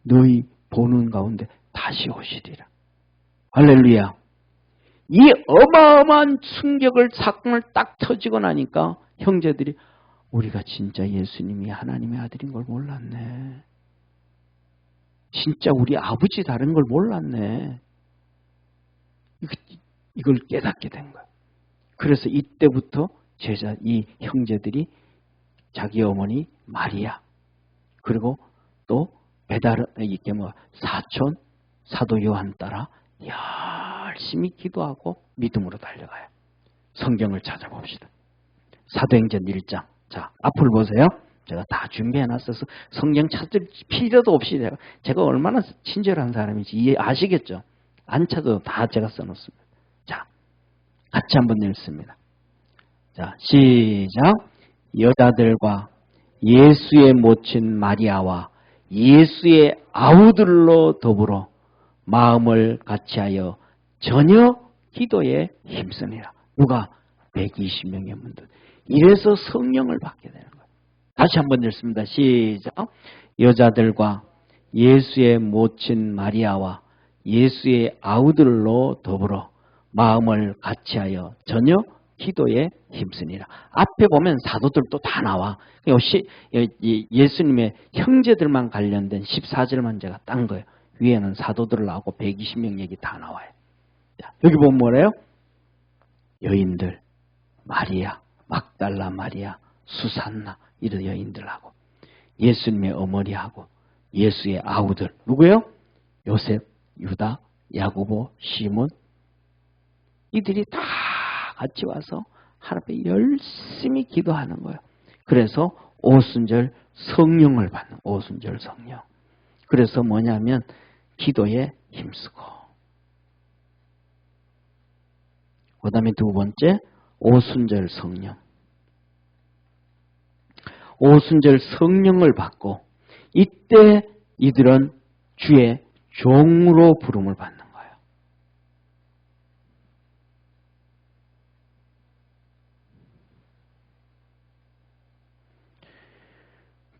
너희 보는 가운데 다시 오시리라. 할렐루야. 이 어마어마한 충격을 사건을 딱 터지고 나니까 형제들이 우리가 진짜 예수님이 하나님의 아들인 걸 몰랐네. 진짜 우리 아버지 다른 걸 몰랐네. 이걸 깨닫게 된 거야. 그래서 이때부터 이 형제들이 자기 어머니 마리아, 그리고 또 사촌 사도 요한 따라 열심히 기도하고 믿음으로 달려가요. 성경을 찾아봅시다. 사도행전 1장. 자, 앞을 보세요. 제가 다 준비해놨어서 성경 찾을 필요도 없이 제가 얼마나 친절한 사람인지 아시겠죠? 안 찾아도 다 제가 써놓습니다. 자, 같이 한번 읽습니다. 자, 시작. 여자들과 예수의 모친 마리아와 예수의 아우들로 더불어 마음을 같이하여 전혀 기도에 힘쓰니라. 누가? 120명의 문들. 이래서 성령을 받게 되는 거예요. 다시 한번 읽습니다. 시작. 여자들과 예수의 모친 마리아와 예수의 아우들로 더불어 마음을 같이하여 전혀 기도에 힘쓰니라. 앞에 보면 사도들도 다 나와. 예수님의 형제들만 관련된 14절만 제가 딴 거예요. 위에는 사도들 나오고 120명 얘기 다 나와요. 자, 여기 보면 뭐래요? 여인들, 마리아, 막달라 마리아, 수산나 이런 여인들하고 예수님의 어머니하고 예수의 아우들 누구예요? 요셉, 유다, 야고보, 시몬 이들이 다 같이 와서 하나님께 열심히 기도하는 거예요. 그래서 오순절 성령을 받는 오순절 성령. 그래서 뭐냐면 기도에 힘쓰고 그 다음에 두 번째 오순절 성령. 오순절 성령을 받고 이때 이들은 주의 종으로 부름을 받는 거예요.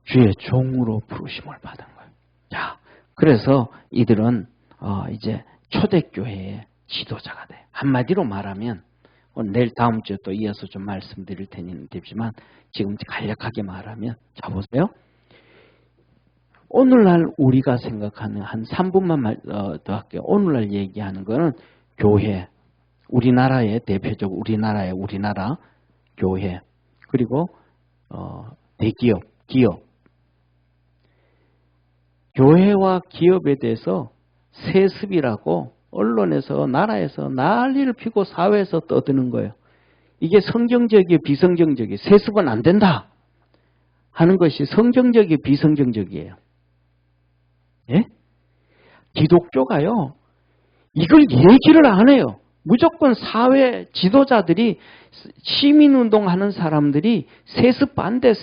주의 종으로 부르심을 받은 거예요. 자, 그래서 이들은 이제 초대교회의 지도자가 돼요. 한마디로 말하면 내일 다음 주에 또 이어서 좀 말씀드릴 테지만 지금 간략하게 말하면 자 보세요. 오늘날 우리가 생각하는 한 3분만 더 할게요. 오늘날 얘기하는 거는 교회, 우리나라의 대표적으로 우리나라 교회 그리고 대기업, 기업. 교회와 기업에 대해서 세습이라고 언론에서 나라에서 난리를 피고 사회에서 떠드는 거예요. 이게 성경적이에요, 비성경적이에요. 세습은 안 된다 하는 것이 성경적이에요, 비성경적이에요. 예? 기독교가요. 이걸 얘기를 안 해요. 무조건 사회 지도자들이 시민운동하는 사람들이 세습 반대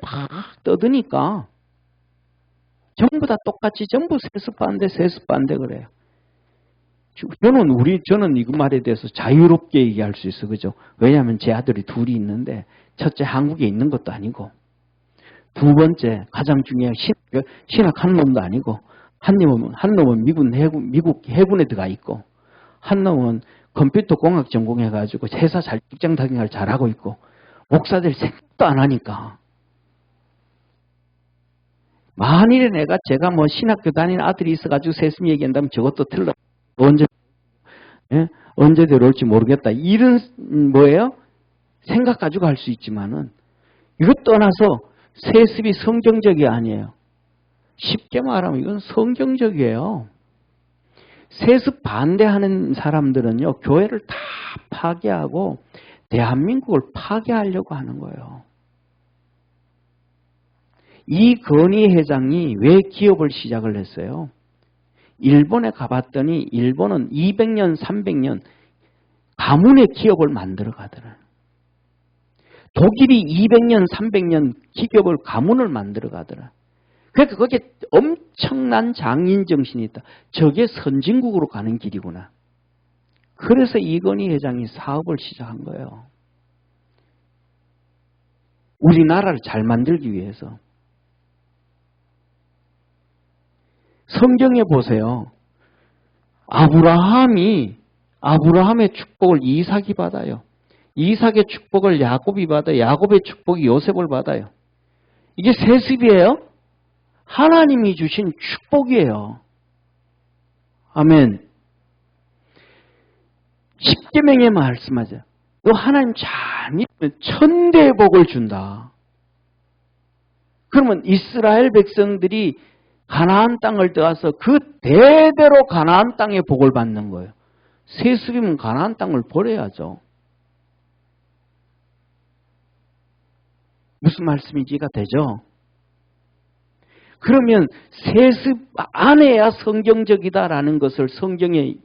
막 떠드니까 전부 다 똑같이 전부 세습 반대 그래요. 저는 이 말에 대해서 자유롭게 얘기할 수 있어. 그죠? 왜냐하면 제 아들이 둘이 있는데 첫째 한국에 있는 것도 아니고 두 번째 가장 중요한 신학 한 놈도 아니고 한 놈은 미국 해군에 들어가 있고 한 놈은 컴퓨터 공학 전공해가지고 회사 직장 다니기를 잘하고 있고 목사들 생각도 안 하니까 만일에 제가 뭐 신학교 다니는 아들이 있어가지고 세습 얘기한다면 저것도 틀려. 언제 들어올지 모르겠다. 이런 뭐예요? 생각 가지고 할 수 있지만은 이것 떠나서 세습이 성경적이 아니에요. 쉽게 말하면 이건 성경적이에요. 세습 반대하는 사람들은요, 교회를 다 파괴하고 대한민국을 파괴하려고 하는 거예요. 이건희 회장이 왜 기업을 시작을 했어요? 일본에 가봤더니 일본은 200년, 300년 가문의 기업을 만들어 가더라. 독일이 200년, 300년 기업을 가문을 만들어 가더라. 그러니까 거기에 엄청난 장인 정신이 있다. 저게 선진국으로 가는 길이구나. 그래서 이건희 회장이 사업을 시작한 거예요. 우리나라를 잘 만들기 위해서. 성경에 보세요. 아브라함의 축복을 이삭이 받아요. 이삭의 축복을 야곱이 받아요. 야곱의 축복이 요셉을 받아요. 이게 세습이에요? 하나님이 주신 축복이에요. 아멘. 십계명에 말씀하죠. 너 하나님 잘 믿으면 천대의 복을 준다. 그러면 이스라엘 백성들이 가나안 땅을 들어가서 그 대대로 가나안 땅의 복을 받는 거예요. 세습이면 가나안 땅을 버려야죠. 무슨 말씀인지 이해가 되죠? 그러면 세습 안에야 성경적이다라는 것을 성경에서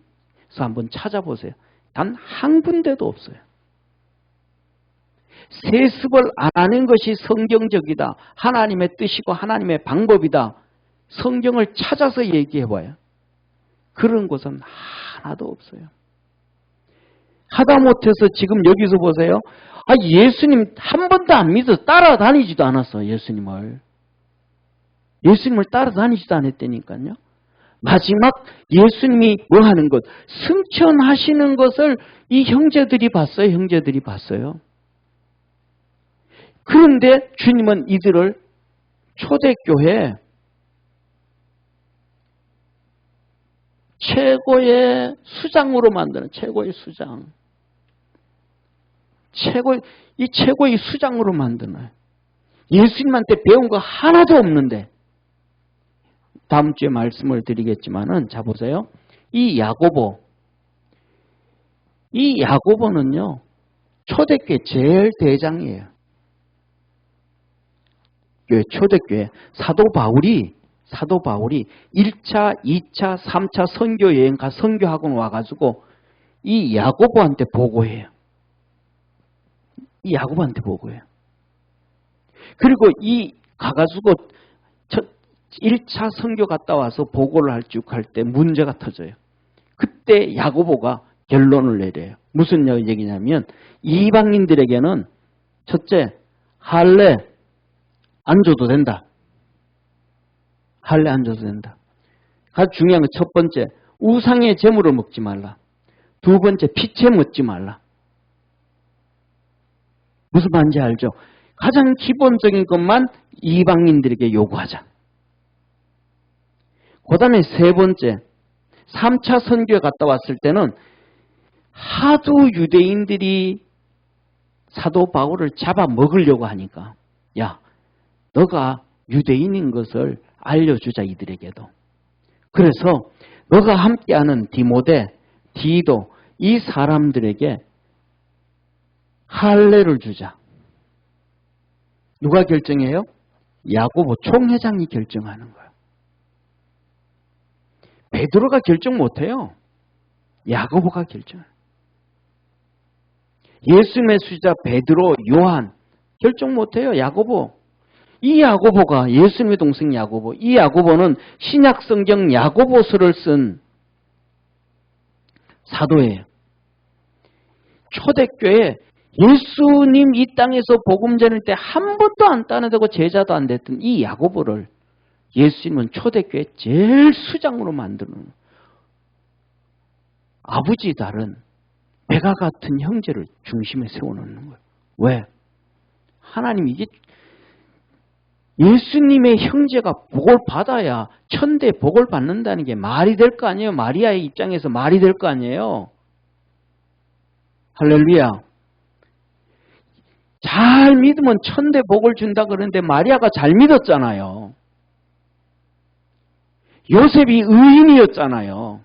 한번 찾아보세요. 단 한 군데도 없어요. 세습을 안 하는 것이 성경적이다. 하나님의 뜻이고 하나님의 방법이다. 성경을 찾아서 얘기해봐요. 그런 것은 하나도 없어요. 하다못해서 지금 여기서 보세요. 예수님 한 번도 안 믿어서 따라다니지도 않았어. 예수님을 따라다니지도 않았다니까요. 마지막 예수님이 뭐 하는 것, 승천하시는 것을 이 형제들이 봤어요. 그런데 주님은 이들을 초대교회 최고의 수장으로 만드는 최고의 수장으로 만드는, 예수님한테 배운 거 하나도 없는데, 다음 주에 말씀을 드리겠지만은, 자 보세요. 이 야고보는요, 초대교회 제일 대장이에요. 초대교회 사도 바울이 1차, 2차, 3차 선교 여행 가 선교학원 와가지고 이 야고보한테 보고해요. 그리고 이 가가지고 1차 선교 갔다 와서 보고를 할 때 문제가 터져요. 그때 야고보가 결론을 내려요. 무슨 얘기냐면, 이방인들에게는 첫째, 할례 안 줘도 된다. 가장 중요한 건 첫 번째, 우상의 제물을 먹지 말라. 두 번째, 피체 먹지 말라. 무슨 말인지 알죠? 가장 기본적인 것만 이방인들에게 요구하자. 그 다음에 세 번째, 3차 선교에 갔다 왔을 때는 하도 유대인들이 사도 바울을 잡아먹으려고 하니까, 야, 너가 유대인인 것을 알려주자, 이들에게도. 그래서 너가 함께하는 디모데, 디도, 이 사람들에게 할례를 주자. 누가 결정해요? 야고보 총회장이 결정하는 거예요. 베드로가 결정 못해요. 야고보가 결정해요. 예수님의 수지자 베드로, 요한 결정 못해요. 야고보. 이 야고보가, 예수님의 동생 야고보, 이 야고보는 신약 성경 야고보서를 쓴 사도예요. 초대교회 예수님 이 땅에서 복음 전할 때 한 번도 안 따내되고 제자도 안 됐던 이 야고보를 예수님은 초대교회 제일 수장으로 만드는, 아버지 다른 배가 같은 형제를 중심에 세워놓는 거예요. 왜? 하나님이 이게 예수님의 형제가 복을 받아야 천대 복을 받는다는 게 말이 될 거 아니에요. 마리아의 입장에서 말이 될 거 아니에요. 할렐루야. 잘 믿으면 천대 복을 준다 그러는데 마리아가 잘 믿었잖아요. 요셉이 의인이었잖아요.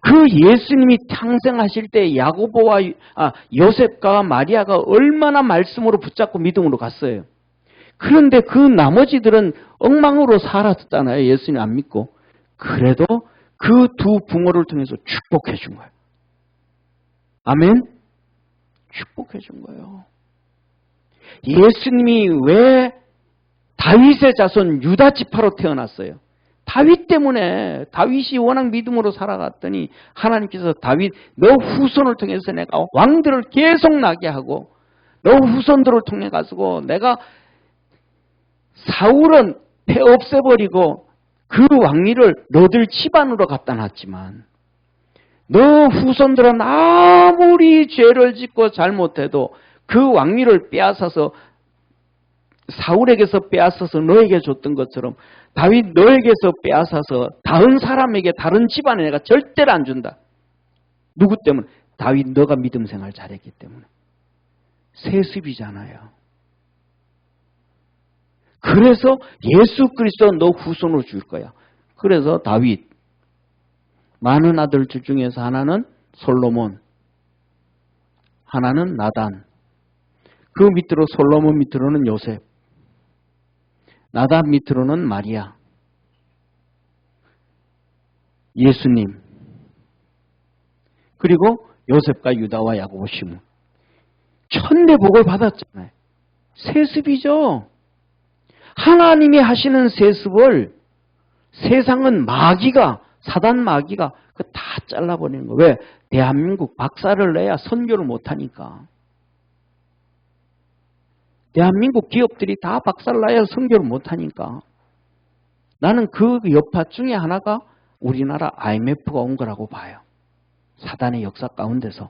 그 예수님이 탄생하실 때 야고보와 요셉과 마리아가 얼마나 말씀으로 붙잡고 믿음으로 갔어요. 그런데 그 나머지들은 엉망으로 살았잖아요. 예수님 안 믿고. 그래도 그 두 부모를 통해서 축복해 준 거예요. 아멘? 축복해 준 거예요. 예수님이 왜 다윗의 자손 유다 지파로 태어났어요. 다윗 때문에 다윗이 워낙 믿음으로 살아갔더니 하나님께서 다윗 너 후손을 통해서 내가 왕들을 계속 나게 하고 너 후손들을 통해 가지고 내가 사울은 패 없애버리고 그 왕위를 너들 집안으로 갖다 놨지만 너 후손들은 아무리 죄를 짓고 잘못해도 그 왕위를 빼앗아서 사울에게서 빼앗아서 너에게 줬던 것처럼 다윗 너에게서 빼앗아서 다른 사람에게 다른 집안에 내가 절대로 안 준다. 누구 때문에? 다윗 너가 믿음 생활 잘했기 때문에. 세습이잖아요. 그래서 예수 그리스도 너 후손으로 줄 거야. 그래서 다윗 많은 아들들 중에서 하나는 솔로몬, 하나는 나단, 그 밑으로 솔로몬 밑으로는 요셉, 나단 밑으로는 마리아, 예수님, 그리고 요셉과 유다와 야고보 시몬. 천대 복을 받았잖아요. 세습이죠. 하나님이 하시는 세습을 세상은 마귀가, 사단 마귀가 다 잘라버리는 거예요. 왜? 대한민국 박살을 내야 선교를 못하니까. 대한민국 기업들이 다 박살나야 선교를 못하니까. 나는 그 여파 중에 하나가 우리나라 IMF가 온 거라고 봐요. 사단의 역사 가운데서.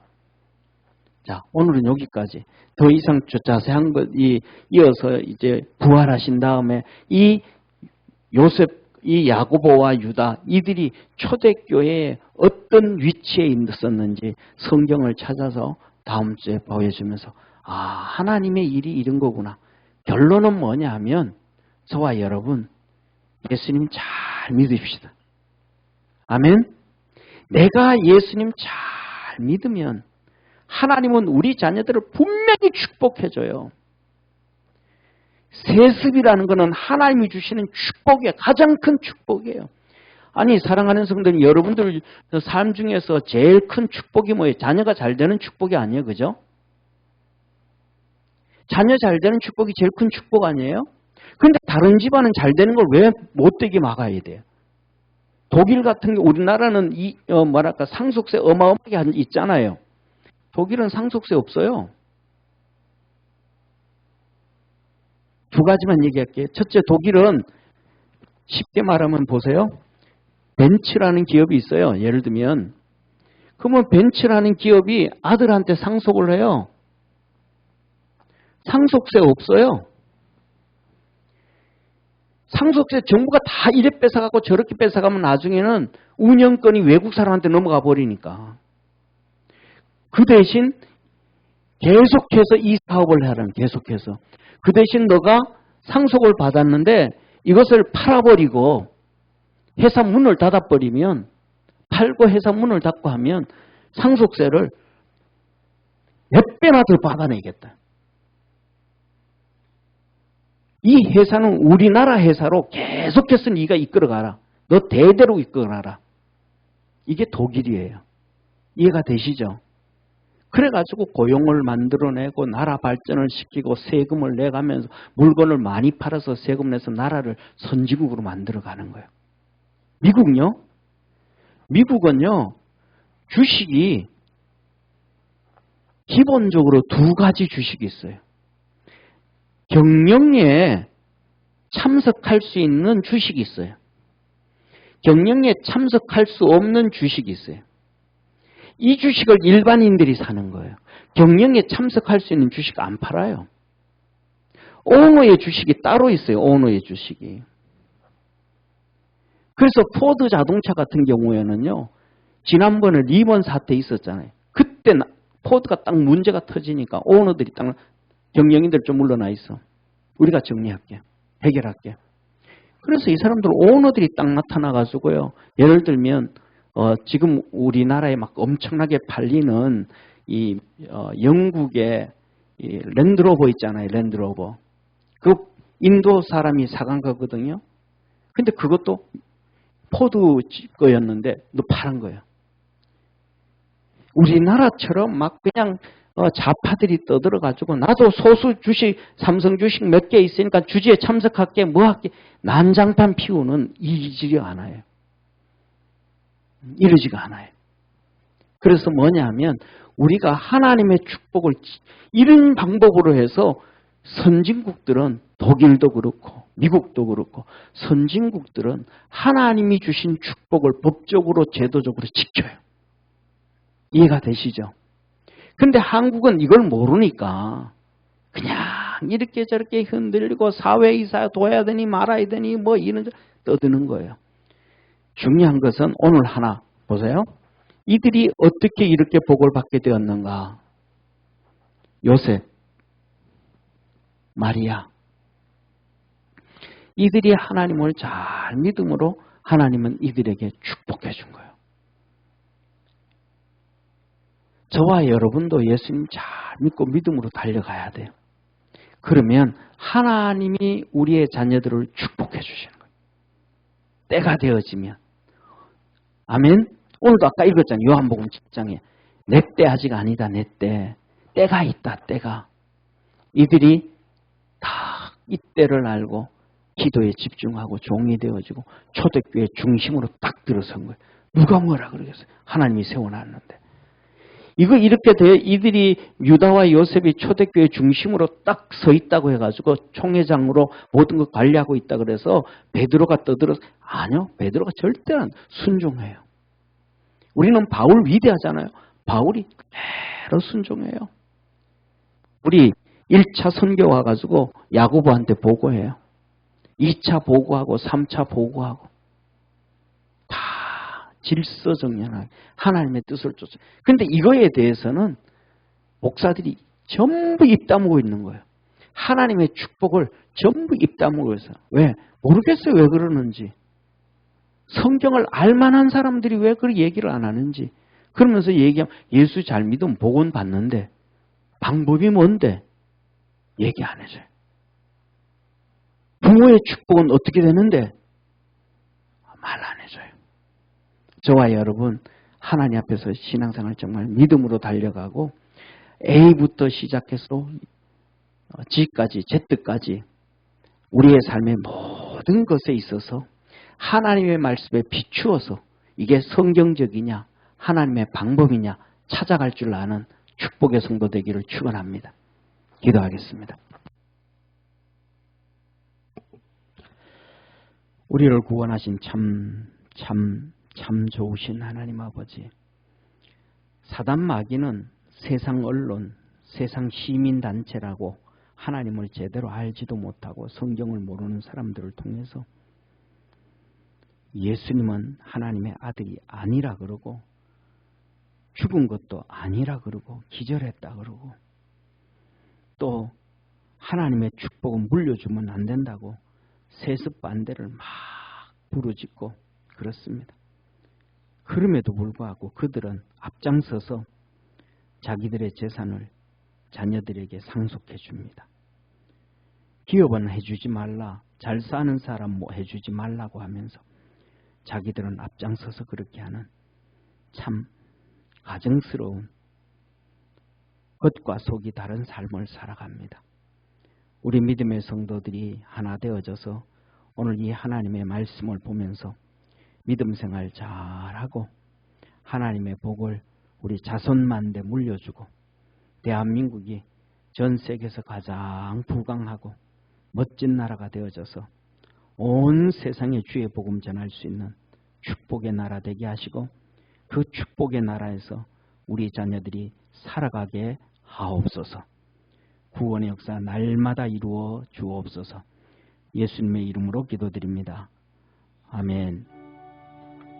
자, 오늘은 여기까지. 더 이상 자세한 것 이어서 이제 부활하신 다음에 이 요셉, 이 야고보와 유다 이들이 초대교회에 어떤 위치에 있었는지 성경을 찾아서 다음 주에 보여주면서 아, 하나님의 일이 이런 거구나. 결론은 뭐냐 하면 저와 여러분 예수님 잘 믿읍시다. 아멘. 내가 예수님 잘 믿으면 하나님은 우리 자녀들을 분명히 축복해줘요. 세습이라는 것은 하나님이 주시는 축복이에요. 가장 큰 축복이에요. 아니 사랑하는 성도님, 여러분들 삶 중에서 제일 큰 축복이 뭐예요? 자녀가 잘 되는 축복이 아니에요. 그죠? 자녀 잘 되는 축복이 제일 큰 축복 아니에요? 근데 다른 집안은 잘 되는 걸 왜 못되게 막아야 돼요? 독일 같은 게 우리나라는 상속세 어마어마하게 있잖아요. 독일은 상속세 없어요. 두 가지만 얘기할게요. 첫째, 독일은 쉽게 말하면 보세요. 벤츠라는 기업이 있어요. 예를 들면 그러면 벤츠라는 기업이 아들한테 상속을 해요. 상속세 없어요. 상속세 정부가 다 이래 뺏어가고 저렇게 뺏어가면 나중에는 운영권이 외국 사람한테 넘어가 버리니까. 그 대신 계속해서 이 사업을 하라는 계속해서. 그 대신 너가 상속을 받았는데 이것을 팔아버리고 회사 문을 닫아버리면 팔고 회사 문을 닫고 하면 상속세를 몇 배나 더 받아내겠다. 이 회사는 우리나라 회사로 계속해서 네가 이끌어가라. 너 대대로 이끌어가라. 이게 독일이에요. 이해가 되시죠? 그래가지고 고용을 만들어내고 나라 발전을 시키고 세금을 내가면서 물건을 많이 팔아서 세금 내서 나라를 선진국으로 만들어가는 거예요. 미국은요? 미국은요. 주식이 기본적으로 두 가지 주식이 있어요. 경영에 참석할 수 있는 주식이 있어요. 경영에 참석할 수 없는 주식이 있어요. 이 주식을 일반인들이 사는 거예요. 경영에 참석할 수 있는 주식 안 팔아요. 오너의 주식이 따로 있어요. 오너의 주식이. 그래서 포드 자동차 같은 경우에는요. 지난번에 리먼 사태 있었잖아요. 그때 포드가 딱 문제가 터지니까 오너들이 딱 경영인들 좀 물러나 있어. 우리가 정리할게. 해결할게. 그래서 이 사람들 오너들이 딱 나타나가지고요. 예를 들면 지금 우리나라에 막 엄청나게 팔리는 이 영국의 이 랜드로버 있잖아요. 랜드로버. 그 인도 사람이 사간 거거든요. 근데 그것도 포드 거였는데 너 팔은 거예요. 우리나라처럼 막 그냥 좌파들이 떠들어가지고 나도 소수 주식, 삼성 주식 몇 개 있으니까 주지에 참석할게, 뭐 할게. 난장판 피우는 이지가 않아요. 이러지가 않아요. 그래서 뭐냐 하면 우리가 하나님의 축복을 이런 방법으로 해서 선진국들은 독일도 그렇고 미국도 그렇고 선진국들은 하나님이 주신 축복을 법적으로 제도적으로 지켜요. 이해가 되시죠? 근데 한국은 이걸 모르니까 그냥 이렇게 저렇게 흔들리고 사회이사 둬야 되니 말아야 되니 뭐 이런 떠드는 거예요. 중요한 것은 오늘 하나 보세요. 이들이 어떻게 이렇게 복을 받게 되었는가? 요셉, 마리아. 이들이 하나님을 잘 믿음으로 하나님은 이들에게 축복해 준 거예요. 저와 여러분도 예수님 잘 믿고 믿음으로 달려가야 돼요. 그러면 하나님이 우리의 자녀들을 축복해 주시는 거예요. 때가 되어지면. 아멘. 오늘도 아까 읽었잖아요. 요한복음 7장에 내 때 아직 아니다. 내 때. 때가 있다. 때가. 이들이 다 이 때를 알고 기도에 집중하고 종이 되어지고 초대교회 중심으로 딱 들어선 거예요. 누가 뭐라 그러겠어요. 하나님이 세워놨는데. 이거 이렇게 돼 이들이 유다와 요셉이 초대교회 중심으로 딱 서 있다고 해가지고 총회장으로 모든 걸 관리하고 있다 그래서 베드로가 떠들어서 아니요. 베드로가 절대 안 순종해요. 우리는 바울 위대하잖아요. 바울이 그대로 순종해요. 우리 1차 선교 와가지고 야고보한테 보고해요. 2차 보고하고 3차 보고하고 다 질서정연하게 하나님의 뜻을 쫓아. 근데 이거에 대해서는 목사들이 전부 입 다물고 있는 거예요. 하나님의 축복을 전부 입 다물고 있어요. 왜? 모르겠어요. 왜 그러는지. 성경을 알만한 사람들이 왜 그 얘기를 안 하는지. 그러면서 얘기하면 예수 잘 믿으면 복은 받는데 방법이 뭔데? 얘기 안 해줘요. 부모의 축복은 어떻게 되는데? 말 안 해줘요. 저와 여러분 하나님 앞에서 신앙생활 정말 믿음으로 달려가고 A부터 시작해서 G까지 Z까지 우리의 삶의 모든 것에 있어서 하나님의 말씀에 비추어서 이게 성경적이냐 하나님의 방법이냐 찾아갈 줄 아는 축복의 성도 되기를 축원합니다. 기도하겠습니다. 우리를 구원하신 참 좋으신 하나님 아버지. 사단 마귀는 세상 언론, 세상 시민단체라고 하나님을 제대로 알지도 못하고 성경을 모르는 사람들을 통해서 예수님은 하나님의 아들이 아니라 그러고 죽은 것도 아니라 그러고 기절했다 그러고 또 하나님의 축복은 물려주면 안 된다고 세습 반대를 막 부르짖고 그렇습니다. 그럼에도 불구하고 그들은 앞장서서 자기들의 재산을 자녀들에게 상속해 줍니다. 기업은 해주지 말라, 잘 사는 사람 뭐 해주지 말라고 하면서 자기들은 앞장서서 그렇게 하는 참 가증스러운 겉과 속이 다른 삶을 살아갑니다. 우리 믿음의 성도들이 하나 되어져서 오늘 이 하나님의 말씀을 보면서 믿음 생활 잘하고 하나님의 복을 우리 자손만대 물려주고 대한민국이 전 세계에서 가장 부강하고 멋진 나라가 되어져서 온 세상에 주의 복음 전할 수 있는 축복의 나라 되게 하시고 그 축복의 나라에서 우리 자녀들이 살아가게 하옵소서. 구원의 역사 날마다 이루어 주옵소서. 예수님의 이름으로 기도드립니다. 아멘.